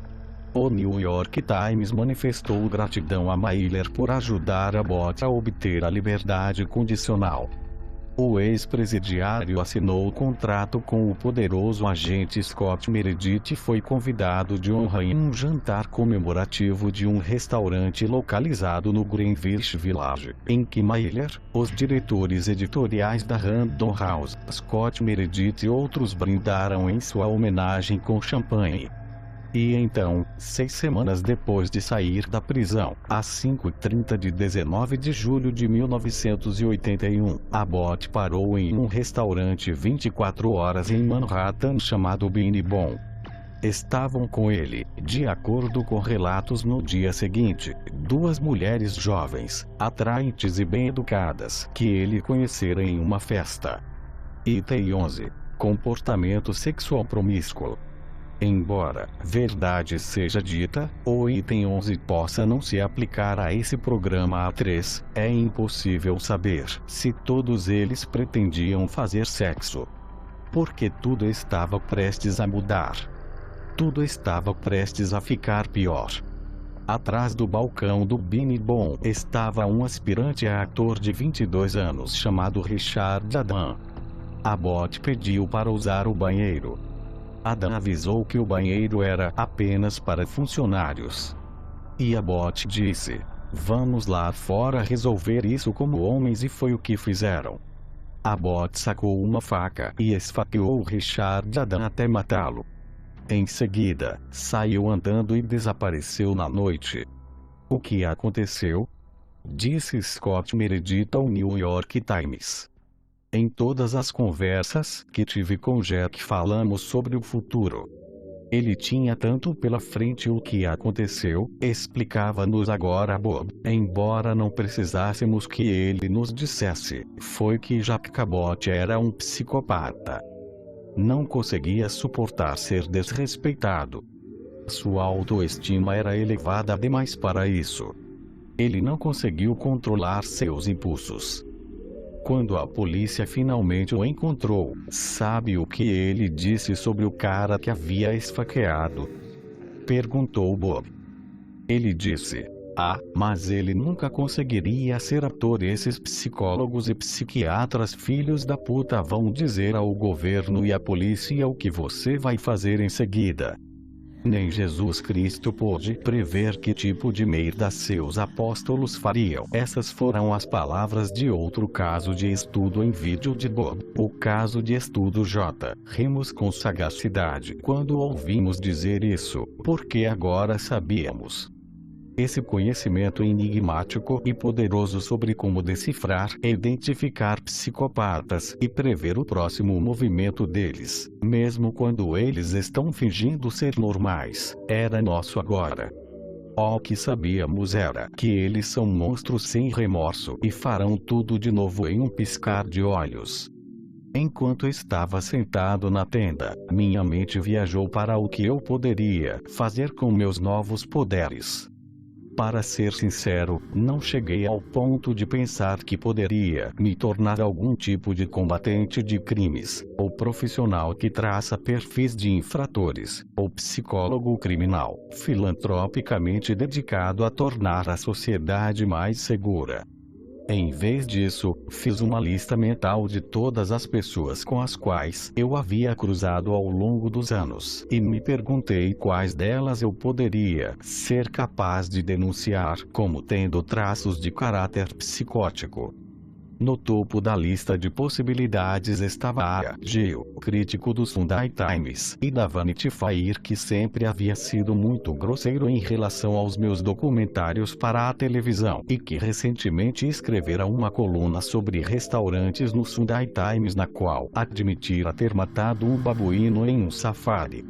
O New York Times manifestou gratidão a Mailer por ajudar Abbott a obter a liberdade condicional. O ex-presidiário assinou o contrato com o poderoso agente Scott Meredith e foi convidado de honra em um jantar comemorativo de um restaurante localizado no Greenwich Village, em que Mailer, os diretores editoriais da Random House, Scott Meredith e outros brindaram em sua homenagem com champanhe. E então, 6 semanas depois de sair da prisão, às 5h30 de 19 de julho de 1981, Abbott parou em um restaurante 24 horas em Manhattan chamado Beanie Bon. Estavam com ele, de acordo com relatos no dia seguinte, 2 mulheres jovens, atraentes e bem educadas, que ele conhecera em uma festa. Item 11. Comportamento sexual promíscuo. Embora verdade seja dita, o item 11 possa não se aplicar a esse programa A3, é impossível saber se todos eles pretendiam fazer sexo. Porque tudo estava prestes a mudar. Tudo estava prestes a ficar pior. Atrás do balcão do Bini Bon estava um aspirante a ator de 22 anos chamado Richard Adam. Abbott pediu para usar o banheiro. Adam avisou que o banheiro era apenas para funcionários. E Abbott disse: "Vamos lá fora resolver isso como homens", e foi o que fizeram. Abbott sacou uma faca e esfaqueou Richard Adam até matá-lo. Em seguida, saiu andando e desapareceu na noite. "O que aconteceu?" disse Scott Meredith ao New York Times. "Em todas as conversas que tive com Jack falamos sobre o futuro. Ele tinha tanto pela frente. O que aconteceu, explicava-nos agora Bob, embora não precisássemos que ele nos dissesse, foi que Jack Cabot era um psicopata. Não conseguia suportar ser desrespeitado. Sua autoestima era elevada demais para isso. Ele não conseguiu controlar seus impulsos. Quando a polícia finalmente o encontrou, sabe o que ele disse sobre o cara que havia esfaqueado?" perguntou Bob. "Ele disse: 'Ah, mas ele nunca conseguiria ser ator. Esses psicólogos e psiquiatras filhos da puta vão dizer ao governo e à polícia o que você vai fazer em seguida. Nem Jesus Cristo pôde prever que tipo de merda seus apóstolos fariam." Essas foram as palavras de outro caso de estudo em vídeo de Bob, o caso de estudo J. Rimos com sagacidade quando ouvimos dizer isso, porque agora sabíamos. Esse conhecimento enigmático e poderoso sobre como decifrar e identificar psicopatas e prever o próximo movimento deles, mesmo quando eles estão fingindo ser normais, era nosso agora. O que sabíamos era que eles são monstros sem remorso e farão tudo de novo em um piscar de olhos. Enquanto estava sentado na tenda, minha mente viajou para o que eu poderia fazer com meus novos poderes. Para ser sincero, não cheguei ao ponto de pensar que poderia me tornar algum tipo de combatente de crimes, ou profissional que traça perfis de infratores, ou psicólogo criminal, filantropicamente dedicado a tornar a sociedade mais segura. Em vez disso, fiz uma lista mental de todas as pessoas com as quais eu havia cruzado ao longo dos anos e me perguntei quais delas eu poderia ser capaz de denunciar como tendo traços de caráter psicótico. No topo da lista de possibilidades estava A. Gil, crítico do Sunday Times e da Vanity Fair, que sempre havia sido muito grosseiro em relação aos meus documentários para a televisão e que recentemente escrevera uma coluna sobre restaurantes no Sunday Times na qual admitira ter matado um babuíno em um safari.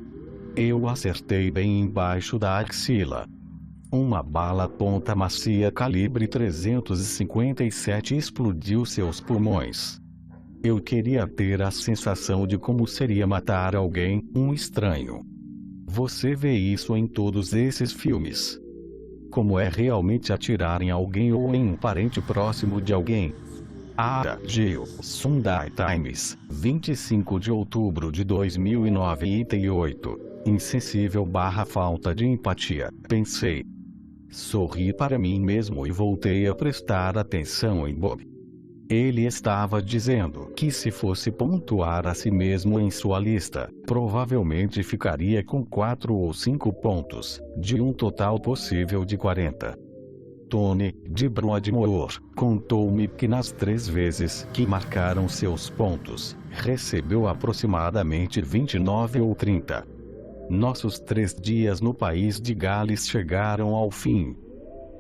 Eu acertei bem embaixo da axila. Uma bala ponta macia calibre 357 explodiu seus pulmões. Eu queria ter a sensação de como seria matar alguém, um estranho. Você vê isso em todos esses filmes. Como é realmente atirar em alguém ou em um parente próximo de alguém. A. Gil, Sunday Times, 25 de outubro de 2008. Insensível/falta de empatia, pensei. Sorri para mim mesmo e voltei a prestar atenção em Bob. Ele estava dizendo que se fosse pontuar a si mesmo em sua lista, provavelmente ficaria com 4 ou 5 pontos, de um total possível de 40. Tony, de Broadmoor, contou-me que nas 3 vezes que marcaram seus pontos, recebeu aproximadamente 29 ou 30. Nossos 3 dias no país de Gales chegaram ao fim.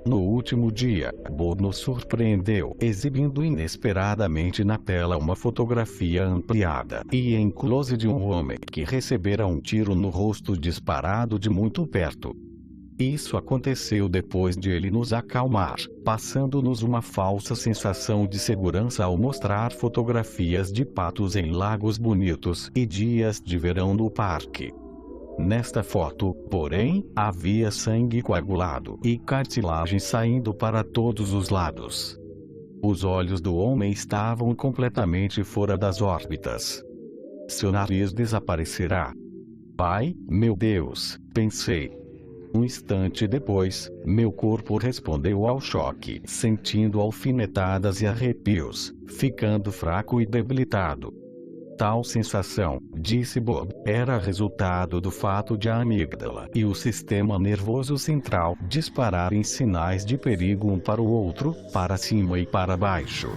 No último dia, Bob nos surpreendeu exibindo inesperadamente na tela uma fotografia ampliada e em close de um homem que recebera um tiro no rosto disparado de muito perto. Isso aconteceu depois de ele nos acalmar, passando-nos uma falsa sensação de segurança ao mostrar fotografias de patos em lagos bonitos e dias de verão no parque. Nesta foto, porém, havia sangue coagulado e cartilagem saindo para todos os lados. Os olhos do homem estavam completamente fora das órbitas. Seu nariz desaparecerá. Ai, meu Deus, pensei. Um instante depois, meu corpo respondeu ao choque, sentindo alfinetadas e arrepios, ficando fraco e debilitado. Tal sensação, disse Bob, era resultado do fato de a amígdala e o sistema nervoso central dispararem sinais de perigo um para o outro, para cima e para baixo.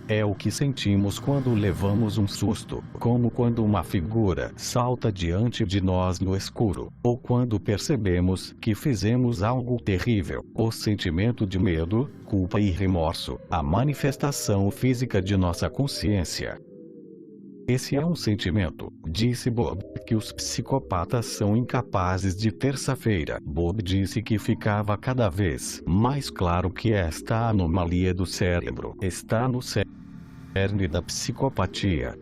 É o que sentimos quando levamos um susto, como quando uma figura salta diante de nós no escuro, ou quando percebemos que fizemos algo terrível. O sentimento de medo, culpa e remorso, a manifestação física de nossa consciência. Esse é um sentimento, disse Bob, que os psicopatas são incapazes de. Terça-feira, Bob disse que ficava cada vez mais claro que esta anomalia do cérebro está no cerne da psicopatia.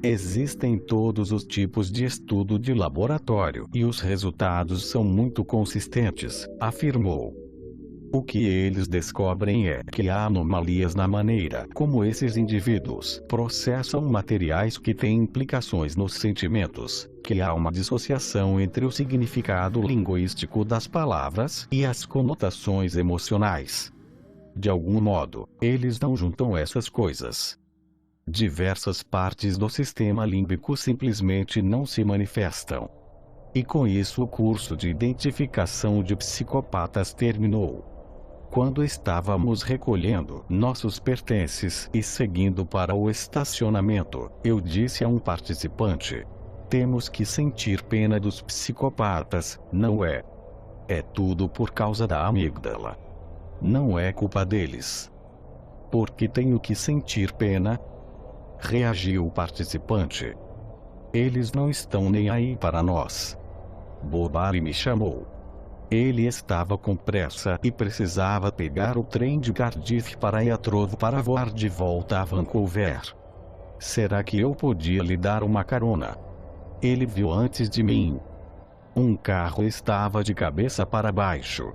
Existem todos os tipos de estudo de laboratório e os resultados são muito consistentes, afirmou. O que eles descobrem é que há anomalias na maneira como esses indivíduos processam materiais que têm implicações nos sentimentos, que há uma dissociação entre o significado linguístico das palavras e as conotações emocionais. De algum modo, eles não juntam essas coisas. Diversas partes do sistema límbico simplesmente não se manifestam. E com isso o curso de identificação de psicopatas terminou. Quando estávamos recolhendo nossos pertences e seguindo para o estacionamento, eu disse a um participante: temos que sentir pena dos psicopatas, não é? É tudo por causa da amígdala. Não é culpa deles. Por que tenho que sentir pena? Reagiu o participante. Eles não estão nem aí para nós. Bobari me chamou. Ele estava com pressa e precisava pegar o trem de Cardiff para Heathrow para voar de volta a Vancouver. Será que eu podia lhe dar uma carona? Ele viu antes de mim. Um carro estava de cabeça para baixo.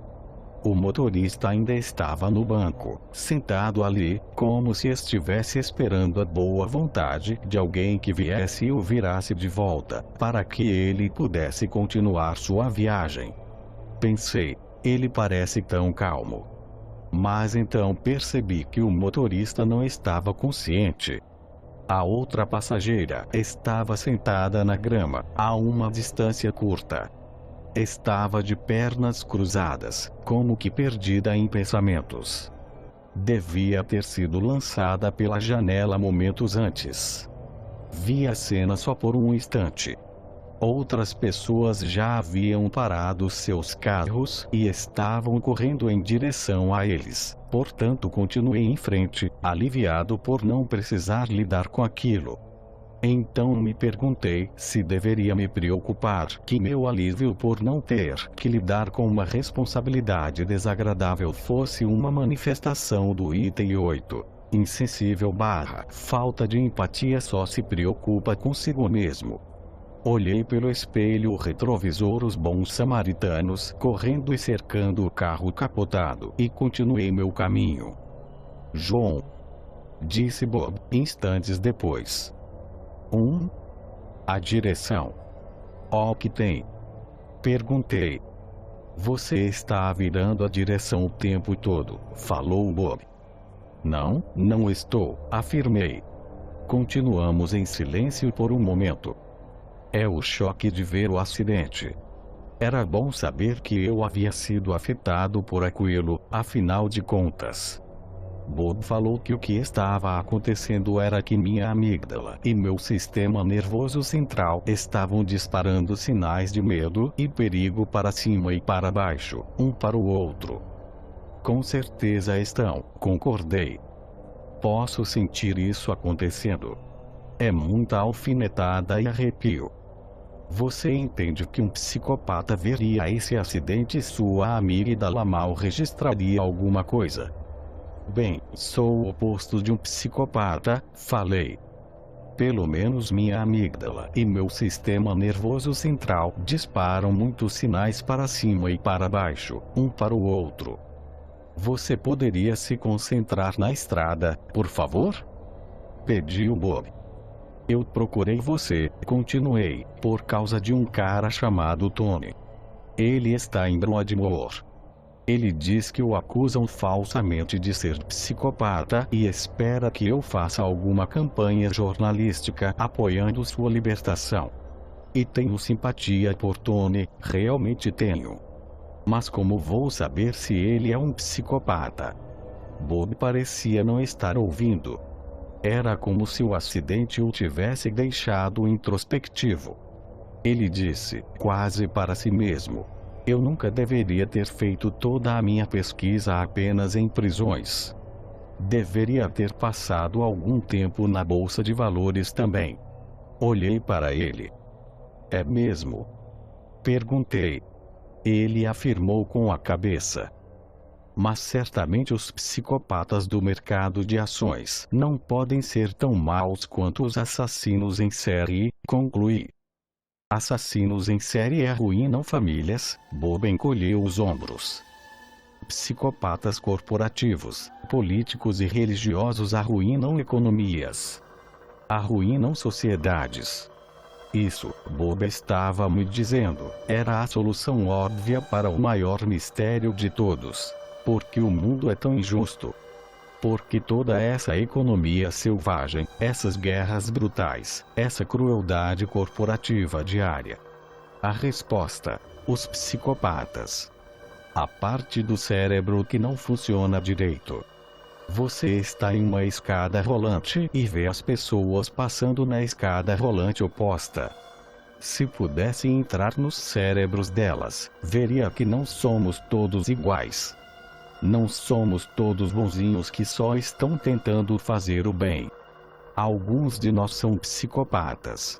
O motorista ainda estava no banco, sentado ali, como se estivesse esperando a boa vontade de alguém que viesse e o virasse de volta, para que ele pudesse continuar sua viagem. Pensei, ele parece tão calmo. Mas então percebi que o motorista não estava consciente. A outra passageira estava sentada na grama, a uma distância curta. Estava de pernas cruzadas, como que perdida em pensamentos. Devia ter sido lançada pela janela momentos antes. Vi a cena só por um instante. Outras pessoas já haviam parado seus carros e estavam correndo em direção a eles, portanto continuei em frente, aliviado por não precisar lidar com aquilo. Então me perguntei se deveria me preocupar que meu alívio por não ter que lidar com uma responsabilidade desagradável fosse uma manifestação do item 8. Insensível / falta de empatia só se preocupa consigo mesmo. Olhei pelo espelho retrovisor os bons samaritanos correndo e cercando o carro capotado e continuei meu caminho. João, disse Bob, instantes depois. A direção. O que tem? Perguntei. Você está virando a direção o tempo todo, falou Bob. Não, não estou, afirmei. Continuamos em silêncio por um momento. É o choque de ver o acidente. Era bom saber que eu havia sido afetado por aquilo, afinal de contas. Bob falou que o que estava acontecendo era que minha amígdala e meu sistema nervoso central estavam disparando sinais de medo e perigo para cima e para baixo, um para o outro. Com certeza estão, concordei. Posso sentir isso acontecendo. É muita alfinetada e arrepio. Você entende que um psicopata veria esse acidente e sua amígdala mal registraria alguma coisa? Bem, sou o oposto de um psicopata, falei. Pelo menos minha amígdala e meu sistema nervoso central disparam muitos sinais para cima e para baixo, um para o outro. Você poderia se concentrar na estrada, por favor? Pediu Bob. Eu procurei você, continuei, por causa de um cara chamado Tony. Ele está em Broadmoor. Ele diz que o acusam falsamente de ser psicopata e espera que eu faça alguma campanha jornalística apoiando sua libertação. E tenho simpatia por Tony, realmente tenho. Mas como vou saber se ele é um psicopata? Bob parecia não estar ouvindo. Era como se o acidente o tivesse deixado introspectivo. Ele disse, quase para si mesmo: eu nunca deveria ter feito toda a minha pesquisa apenas em prisões. Deveria ter passado algum tempo na bolsa de valores também. Olhei para ele. É mesmo? Perguntei. Ele afirmou com a cabeça. Mas certamente os psicopatas do mercado de ações não podem ser tão maus quanto os assassinos em série, concluí. Assassinos em série arruinam famílias, Bob encolheu os ombros. Psicopatas corporativos, políticos e religiosos arruinam economias. Arruinam sociedades. Isso, Bob estava me dizendo, era a solução óbvia para o maior mistério de todos. Porque o mundo é tão injusto? Porque toda essa economia selvagem, essas guerras brutais, essa crueldade corporativa diária? A resposta: os psicopatas. A parte do cérebro que não funciona direito. Você está em uma escada rolante e vê as pessoas passando na escada rolante oposta. Se pudesse entrar nos cérebros delas, veria que não somos todos iguais. Não somos todos bonzinhos que só estão tentando fazer o bem. Alguns de nós são psicopatas.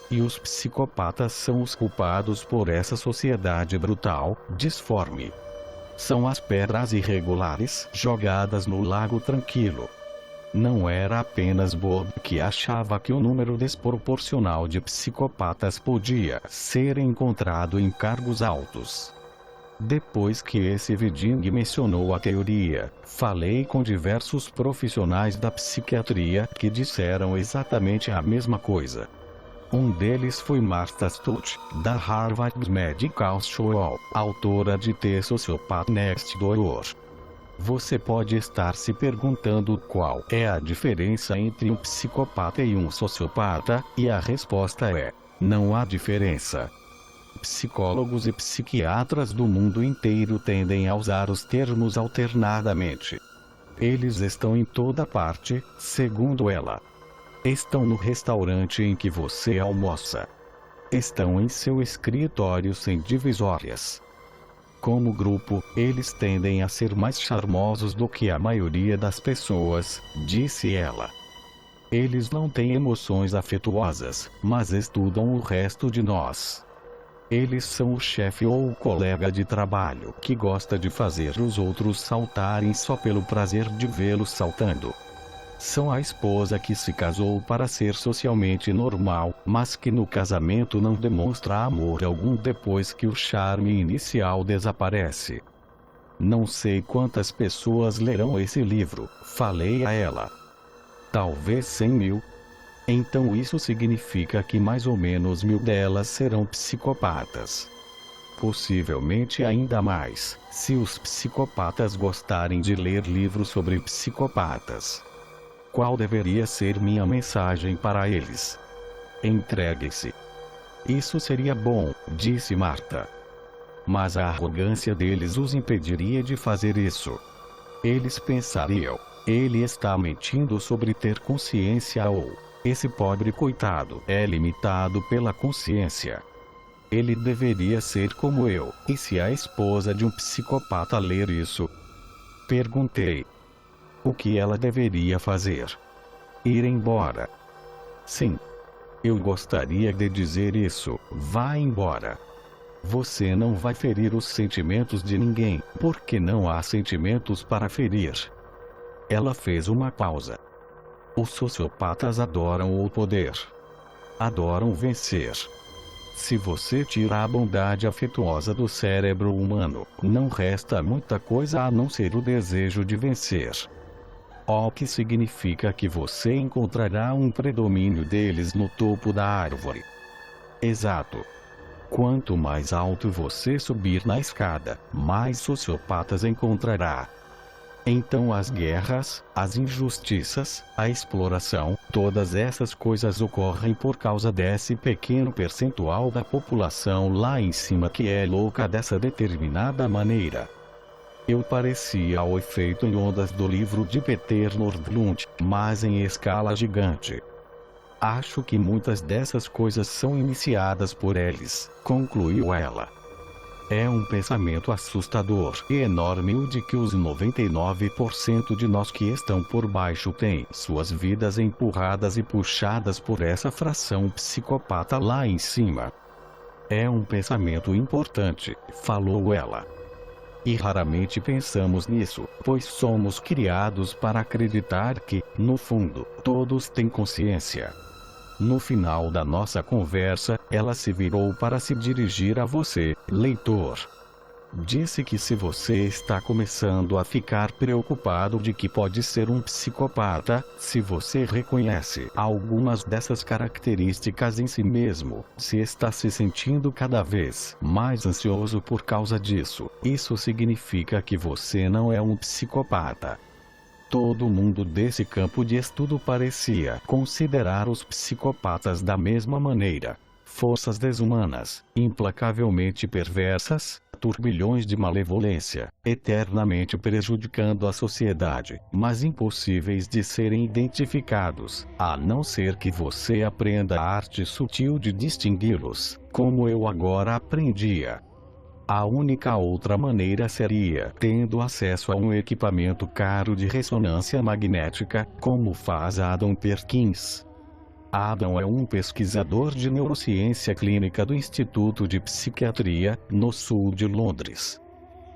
E os psicopatas são os culpados por essa sociedade brutal, disforme. São as pedras irregulares jogadas no lago tranquilo. Não era apenas Bob que achava que o número desproporcional de psicopatas podia ser encontrado em cargos altos. Depois que esse vidingue mencionou a teoria, falei com diversos profissionais da psiquiatria que disseram exatamente a mesma coisa. Um deles foi Martha Stutz, da Harvard Medical School, autora de The Sociopath Next Door. Você pode estar se perguntando qual é a diferença entre um psicopata e um sociopata, e a resposta é: não há diferença. Psicólogos e psiquiatras do mundo inteiro tendem a usar os termos alternadamente. Eles estão em toda parte, segundo ela. Estão no restaurante em que você almoça. Estão em seu escritório sem divisórias. Como grupo, eles tendem a ser mais charmosos do que a maioria das pessoas, disse ela. Eles não têm emoções afetuosas, mas estudam o resto de nós. Eles são o chefe ou o colega de trabalho que gosta de fazer os outros saltarem só pelo prazer de vê-los saltando. São a esposa que se casou para ser socialmente normal, mas que no casamento não demonstra amor algum depois que o charme inicial desaparece. Não sei quantas pessoas lerão esse livro, falei a ela. Talvez 100.000. Então isso significa que mais ou menos 1.000 delas serão psicopatas. Possivelmente ainda mais, se os psicopatas gostarem de ler livros sobre psicopatas. Qual deveria ser minha mensagem para eles? Entregue-se. Isso seria bom, disse Martha. Mas a arrogância deles os impediria de fazer isso. Eles pensariam: ele está mentindo sobre ter consciência, ou esse pobre coitado é limitado pela consciência. Ele deveria ser como eu. E se a esposa de um psicopata ler isso? Perguntei. O que ela deveria fazer? Ir embora. Sim. Eu gostaria de dizer isso: vá embora. Você não vai ferir os sentimentos de ninguém, porque não há sentimentos para ferir. Ela fez uma pausa. Os sociopatas adoram o poder. Adoram vencer. Se você tira a bondade afetuosa do cérebro humano, não resta muita coisa a não ser o desejo de vencer. O que significa que você encontrará um predomínio deles no topo da árvore. Exato. Quanto mais alto você subir na escada, mais sociopatas encontrará. Então as guerras, as injustiças, a exploração, todas essas coisas ocorrem por causa desse pequeno percentual da população lá em cima que é louca dessa determinada maneira. Eu parecia o efeito em ondas do livro de Peter Nordlund, mas em escala gigante. Acho que muitas dessas coisas são iniciadas por eles, concluiu ela. É um pensamento assustador e enorme o de que os 99% de nós que estão por baixo têm suas vidas empurradas e puxadas por essa fração psicopata lá em cima. É um pensamento importante, falou ela. E raramente pensamos nisso, pois somos criados para acreditar que, no fundo, todos têm consciência. No final da nossa conversa, ela se virou para se dirigir a você, leitor. Disse que se você está começando a ficar preocupado de que pode ser um psicopata, se você reconhece algumas dessas características em si mesmo, se está se sentindo cada vez mais ansioso por causa disso, isso significa que você não é um psicopata. Todo mundo desse campo de estudo parecia considerar os psicopatas da mesma maneira. Forças desumanas, implacavelmente perversas, turbilhões de malevolência, eternamente prejudicando a sociedade, mas impossíveis de serem identificados, a não ser que você aprenda a arte sutil de distingui-los, como eu agora aprendia. A única outra maneira seria tendo acesso a um equipamento caro de ressonância magnética, como faz Adam Perkins. Adam é um pesquisador de neurociência clínica do Instituto de Psiquiatria, no sul de Londres.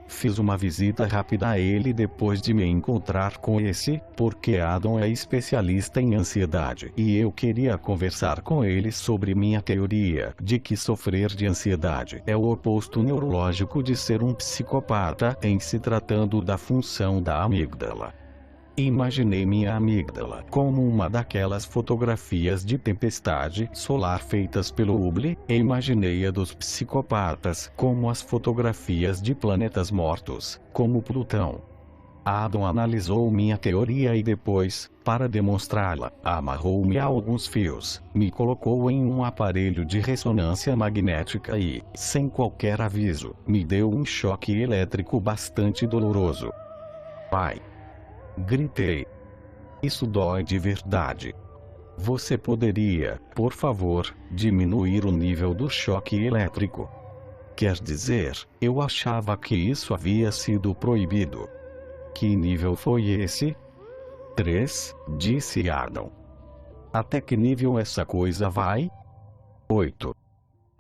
Fiz uma visita rápida a ele depois de me encontrar com esse, porque Adam é especialista em ansiedade e eu queria conversar com ele sobre minha teoria de que sofrer de ansiedade é o oposto neurológico de ser um psicopata em se tratando da função da amígdala. Imaginei minha amígdala como uma daquelas fotografias de tempestade solar feitas pelo Hubble, e imaginei a dos psicopatas como as fotografias de planetas mortos, como Plutão. Adam analisou minha teoria e depois, para demonstrá-la, amarrou-me a alguns fios, me colocou em um aparelho de ressonância magnética e, sem qualquer aviso, me deu um choque elétrico bastante doloroso. Pai! Gritei. Isso dói de verdade. Você poderia, por favor, diminuir o nível do choque elétrico? Quer dizer, eu achava que isso havia sido proibido. Que nível foi esse? 3, disse Adam. Até que nível essa coisa vai? 8.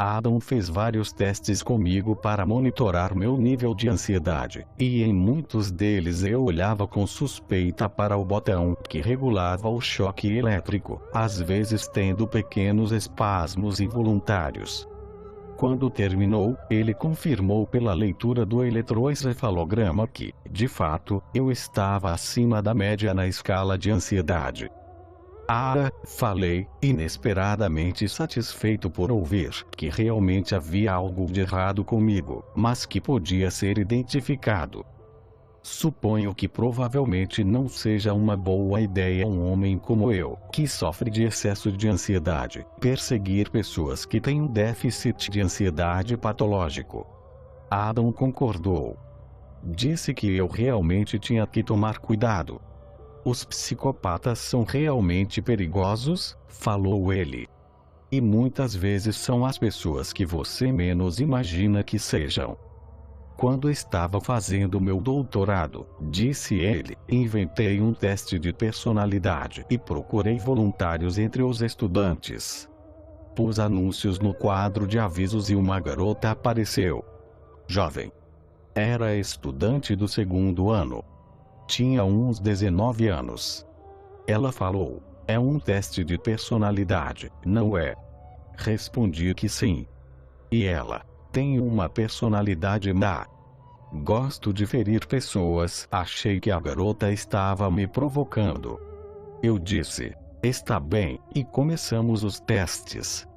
Adam fez vários testes comigo para monitorar meu nível de ansiedade, e em muitos deles eu olhava com suspeita para o botão que regulava o choque elétrico, às vezes tendo pequenos espasmos involuntários. Quando terminou, ele confirmou pela leitura do eletroencefalograma que, de fato, eu estava acima da média na escala de ansiedade. Falei, inesperadamente satisfeito por ouvir que realmente havia algo de errado comigo, mas que podia ser identificado. Suponho que provavelmente não seja uma boa ideia um homem como eu, que sofre de excesso de ansiedade, perseguir pessoas que têm um déficit de ansiedade patológico. Adam concordou. Disse que eu realmente tinha que tomar cuidado. Os psicopatas são realmente perigosos, falou ele. E muitas vezes são as pessoas que você menos imagina que sejam. Quando estava fazendo meu doutorado, disse ele, inventei um teste de personalidade e procurei voluntários entre os estudantes. Pus anúncios no quadro de avisos e uma garota apareceu. Jovem. Era estudante do segundo ano. Tinha uns 19 anos. Ela falou, é um teste de personalidade, não é? Respondi que sim. E ela, tem uma personalidade má. Gosto de ferir pessoas. Achei que a garota estava me provocando. Eu disse: está bem, e começamos os testes.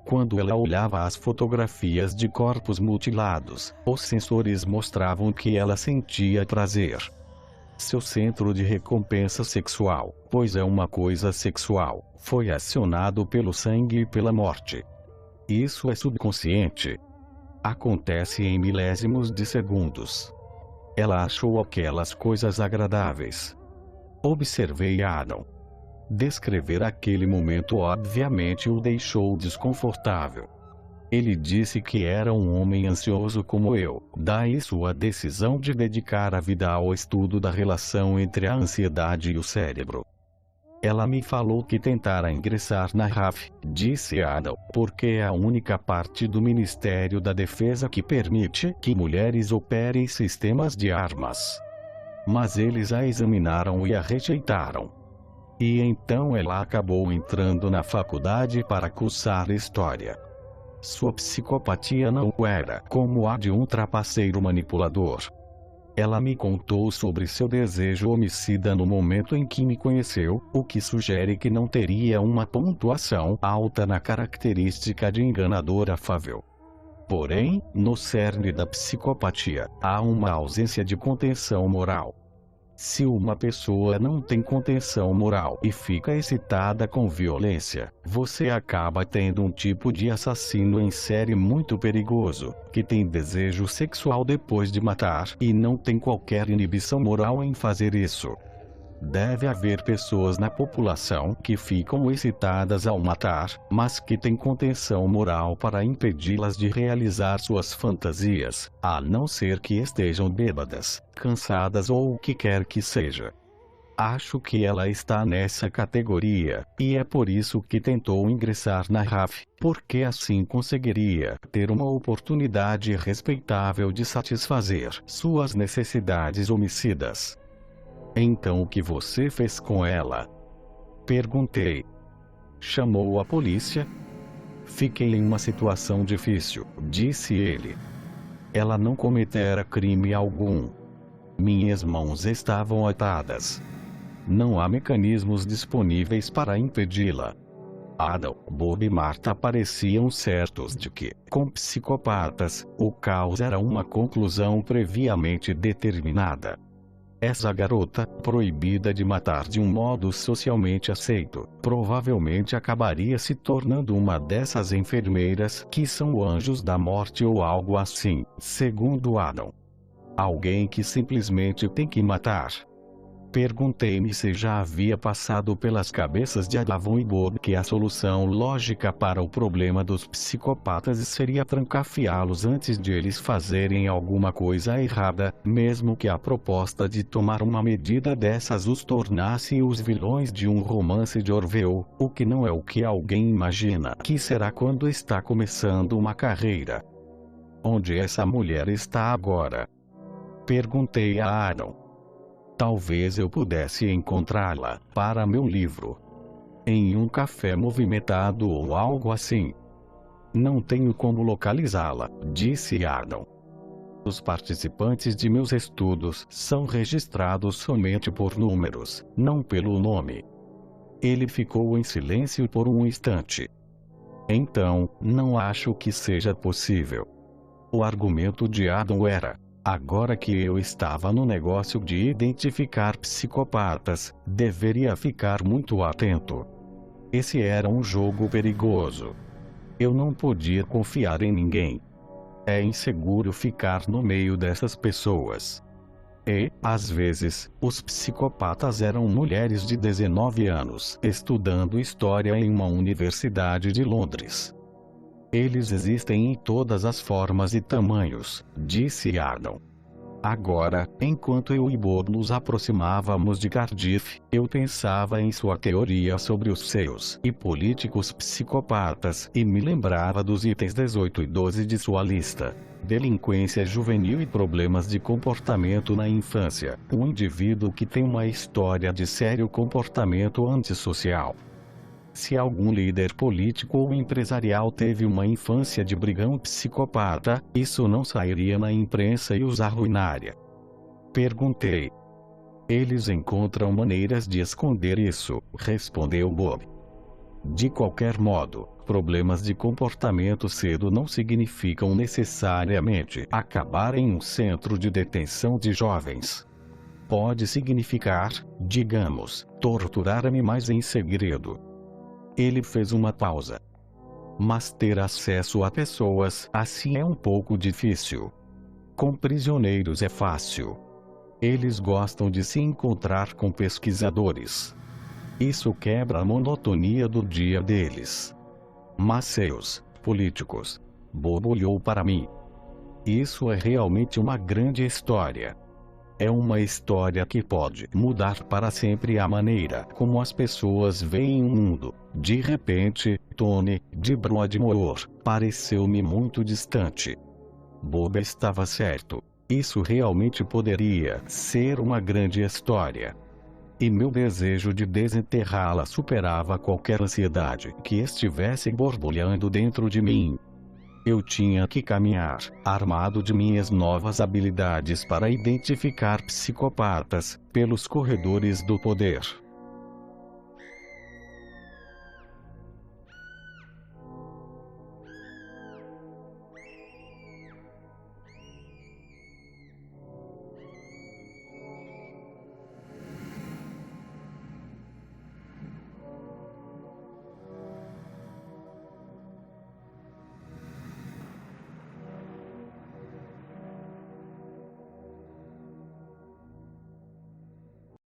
Quando ela olhava as fotografias de corpos mutilados, os sensores mostravam que ela sentia prazer. Seu centro de recompensa sexual, pois é uma coisa sexual, foi acionado pelo sangue e pela morte. Isso é subconsciente. Acontece em milésimos de segundos. Ela achou aquelas coisas agradáveis. Observei Adam. Descrever aquele momento obviamente o deixou desconfortável. Ele disse que era um homem ansioso como eu, daí sua decisão de dedicar a vida ao estudo da relação entre a ansiedade e o cérebro. Ela me falou que tentara ingressar na RAF, disse Adam, porque é a única parte do Ministério da Defesa que permite que mulheres operem sistemas de armas. Mas eles a examinaram e a rejeitaram. E então ela acabou entrando na faculdade para cursar História. Sua psicopatia não era como a de um trapaceiro manipulador. Ela me contou sobre seu desejo homicida no momento em que me conheceu, o que sugere que não teria uma pontuação alta na característica de enganador afável. Porém, no cerne da psicopatia, há uma ausência de contenção moral. Se uma pessoa não tem contenção moral e fica excitada com violência, você acaba tendo um tipo de assassino em série muito perigoso, que tem desejo sexual depois de matar e não tem qualquer inibição moral em fazer isso. Deve haver pessoas na população que ficam excitadas ao matar, mas que têm contenção moral para impedi-las de realizar suas fantasias, a não ser que estejam bêbadas, cansadas ou o que quer que seja. Acho que ela está nessa categoria, e é por isso que tentou ingressar na RAF, porque assim conseguiria ter uma oportunidade respeitável de satisfazer suas necessidades homicidas. Então o que você fez com ela? Perguntei. Chamou a polícia? Fiquei em uma situação difícil, disse ele. Ela não cometera crime algum. Minhas mãos estavam atadas. Não há mecanismos disponíveis para impedi-la. Adam, Bob e Marta pareciam certos de que, com psicopatas, o caos era uma conclusão previamente determinada. Essa garota, proibida de matar de um modo socialmente aceito, provavelmente acabaria se tornando uma dessas enfermeiras que são anjos da morte ou algo assim, segundo Adam. Alguém que simplesmente tem que matar. Perguntei-me se já havia passado pelas cabeças de Adam e Bob que a solução lógica para o problema dos psicopatas seria trancafiá-los antes de eles fazerem alguma coisa errada, mesmo que a proposta de tomar uma medida dessas os tornasse os vilões de um romance de Orwell, o que não é o que alguém imagina que será quando está começando uma carreira. Onde essa mulher está agora? Perguntei a Adam. Talvez eu pudesse encontrá-la para meu livro. Em um café movimentado ou algo assim. Não tenho como localizá-la, disse Adam. Os participantes de meus estudos são registrados somente por números, não pelo nome. Ele ficou em silêncio por um instante. Então, não acho que seja possível. O argumento de Adam era: agora que eu estava no negócio de identificar psicopatas, deveria ficar muito atento. Esse era um jogo perigoso. Eu não podia confiar em ninguém. É inseguro ficar no meio dessas pessoas. E, às vezes, os psicopatas eram mulheres de 19 anos estudando história em uma universidade de Londres. Eles existem em todas as formas e tamanhos, disse Adam. Agora, enquanto eu e Bob nos aproximávamos de Cardiff, eu pensava em sua teoria sobre os seus e políticos psicopatas e me lembrava dos itens 18 e 12 de sua lista. Delinquência juvenil e problemas de comportamento na infância. Um indivíduo que tem uma história de sério comportamento antissocial. Se algum líder político ou empresarial teve uma infância de brigão psicopata, isso não sairia na imprensa e os arruinaria. Perguntei. Eles encontram maneiras de esconder isso, respondeu Bob. De qualquer modo, problemas de comportamento cedo não significam necessariamente acabar em um centro de detenção de jovens. Pode significar, digamos, torturar animais em segredo. Ele fez uma pausa. Mas ter acesso a pessoas assim é um pouco difícil. Com prisioneiros é fácil. Eles gostam de se encontrar com pesquisadores. Isso quebra a monotonia do dia deles. Mas seus políticos, Bob olhou para mim. Isso é realmente uma grande história. É uma história que pode mudar para sempre a maneira como as pessoas veem o mundo. De repente, Tony, de Broadmoor, pareceu-me muito distante. Bob estava certo. Isso realmente poderia ser uma grande história. E meu desejo de desenterrá-la superava qualquer ansiedade que estivesse borbulhando dentro de mim. Eu tinha que caminhar, armado de minhas novas habilidades para identificar psicopatas, pelos corredores do poder.